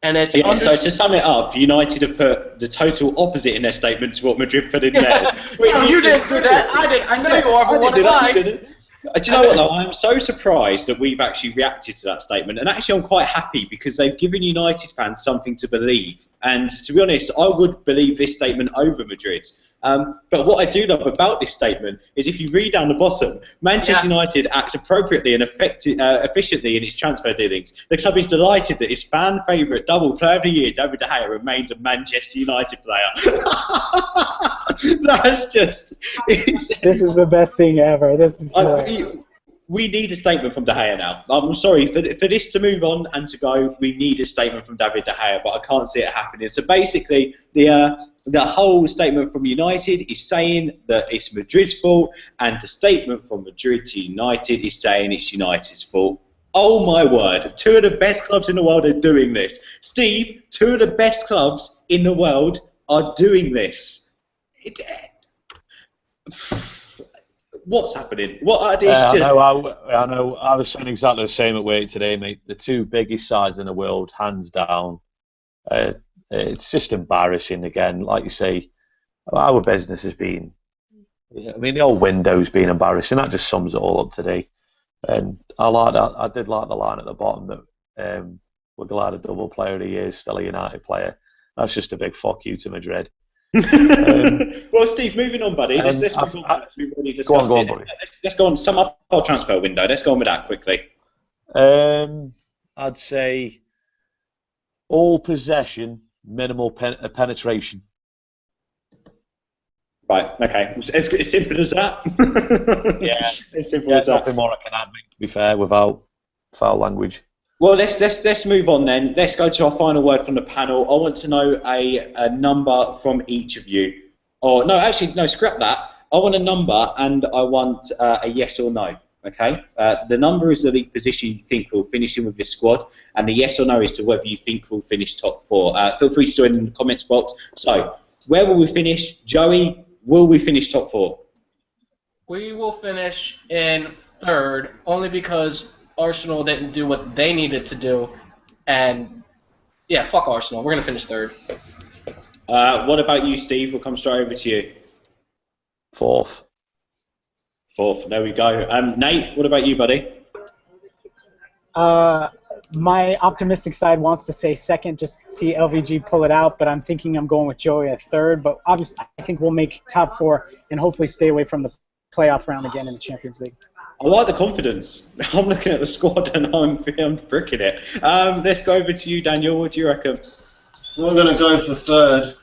And it's so to sum it up, United have put the total opposite in their statement to what Madrid put in theirs. No, you didn't do that. I did. I know you are, but what am I? Do you know what, though? I'm so surprised that we've actually reacted to that statement, and actually I'm quite happy because they've given United fans something to believe. And to be honest, I would believe this statement over Madrid's. But what I do love about this statement is if you read down the bottom, Manchester United acts appropriately and efficiently in its transfer dealings. The club is delighted that its fan favourite double player of the year, David De Gea, remains a Manchester United player. That's just... This is the best thing ever. This is we need a statement from De Gea now. I'm sorry, for this to move on and to go, we need a statement from David De Gea, but I can't see it happening. So basically, the whole statement from United is saying that it's Madrid's fault, and the statement from Madrid to United is saying it's United's fault. Oh my word, two of the best clubs in the world are doing this. Steve, two of the best clubs in the world are doing this. What's happening? What are these? I know. I was saying exactly the same at work today, mate. The two biggest sides in the world, hands down. It's just embarrassing again. Like you say, our business has been. I mean, the whole window's been embarrassing. That just sums it all up today. And I like that. I did like the line at the bottom that we're glad a double player of the year is still a United player. That's just a big fuck you to Madrid. Well, Steve, moving on, buddy. Let's move on. We've already discussed it. Buddy. Let's go on. Sum up our transfer window. Let's go on with that quickly. I'd say all possession, minimal penetration. Right, okay. It's as simple as that. Yeah. As simple Yeah, as that. nothing more I can add, mate, to be fair, without foul language. Well, let's move on then. Let's go to our final word from the panel. I want to know a number from each of you. Or no, actually, no, scrap that. I want a number and I want a yes or no. Okay. The number is the league position you think will finish in with your squad, and the yes or no is to whether you think we'll finish top 4. Feel free to join in the comments box. So, where will we finish, Joey? Will we finish top 4? We will finish in 3rd, only because Arsenal didn't do what they needed to do, and yeah, fuck Arsenal. We're gonna finish 3rd. What about you, Steve? We'll come straight over to you. 4th. 4th. There we go. Nate, what about you, buddy? My optimistic side wants to say 2nd, just see LVG pull it out, but I'm thinking I'm going with Joey at 3rd. But obviously, I think we'll make top 4 and hopefully stay away from the playoff round again in the Champions League. I like the confidence. I'm looking at the squad and I'm bricking it. Let's go over to you, Daniel. What do you reckon? We're going to go for 3rd.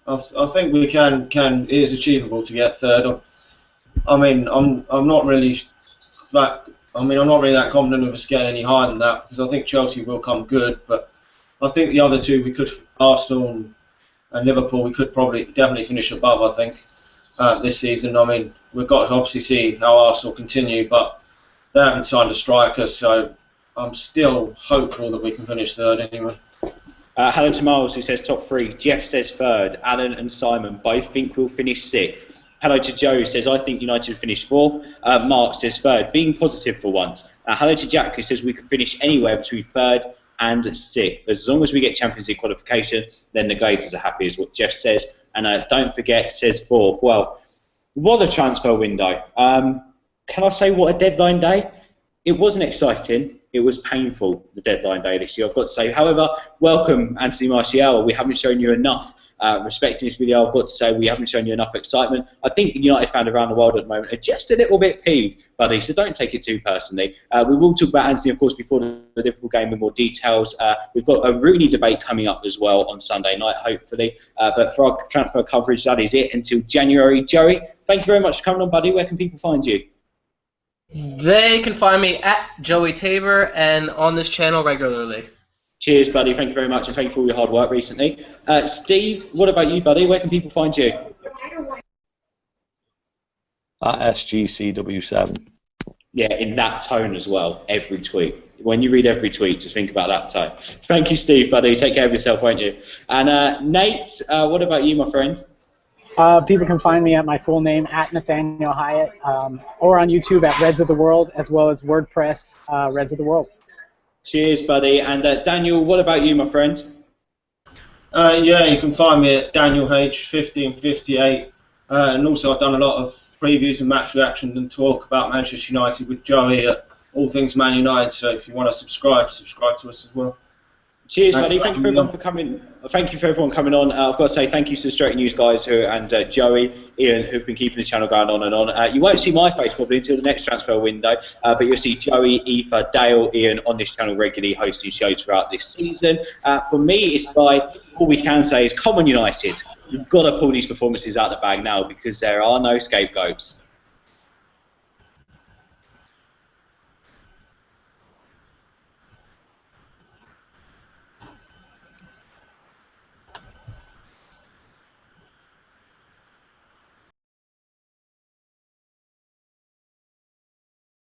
I think we can. It is achievable to get 3rd. I mean, I'm not really that. I'm not really that confident of us getting any higher than that, because I think Chelsea will come good. But I think the other two, we could, Arsenal and Liverpool, we could definitely finish above. I think this season. I mean, we've got to obviously see how Arsenal continue, but they haven't signed a striker, so I'm still hopeful that we can finish 3rd anyway. Hello to Miles, who says top 3. Jeff says 3rd. Alan and Simon both think we'll finish 6th. Hello to Joe, who says I think United will finish 4th. Mark says 3rd, being positive for once. Hello to Jack, who says we could finish anywhere between 3rd and 6th. As long as we get Champions League qualification, then the Glazers are happy, is what Jeff says. And don't forget, says 4th. Well, what a transfer window. Can I say what a deadline day? It wasn't exciting. It was painful, the deadline day this year, I've got to say. However, welcome, Anthony Martial. We haven't shown you enough. Respecting this video, I've got to say we haven't shown you enough excitement. I think the United fans around the world at the moment are just a little bit peeved, buddy, so don't take it too personally. We will talk about Anthony, of course, before the Liverpool game in more details. We've got a Rooney debate coming up as well on Sunday night, hopefully. But for our transfer coverage, that is it until January. Joey, thank you very much for coming on, buddy. Where can people find you? They can find me at Joey Tabor and on this channel regularly. Cheers, buddy. Thank you very much, and thank you for all your hard work recently. Steve, what about you, buddy? Where can people find you? At SGCW7. Yeah, in that tone as well, every tweet. When you read every tweet, just think about that tone. Thank you, Steve, buddy. Take care of yourself, won't you? And Nate, what about you, my friend? People can find me at my full name, at Nathaniel Hyatt, or on YouTube at Reds of the World, as well as WordPress, Reds of the World. Cheers, buddy. And Daniel, what about you, my friend? Yeah, you can find me at Daniel H 1558, and also I've done a lot of previews and match reactions and talk about Manchester United with Joey at All Things Man United. So if you want to subscribe to us as well. Cheers, buddy. Thank you for everyone for coming. Thank you for everyone coming on. I've got to say thank you to the Straight News guys and Joey, Ian, who've been keeping the channel going on and on. You won't see my face probably until the next transfer window, but you'll see Joey, Aoife, Dale, Ian on this channel regularly hosting shows throughout this season. For me, it's all we can say is come on United. You've got to pull these performances out of the bag now because there are no scapegoats.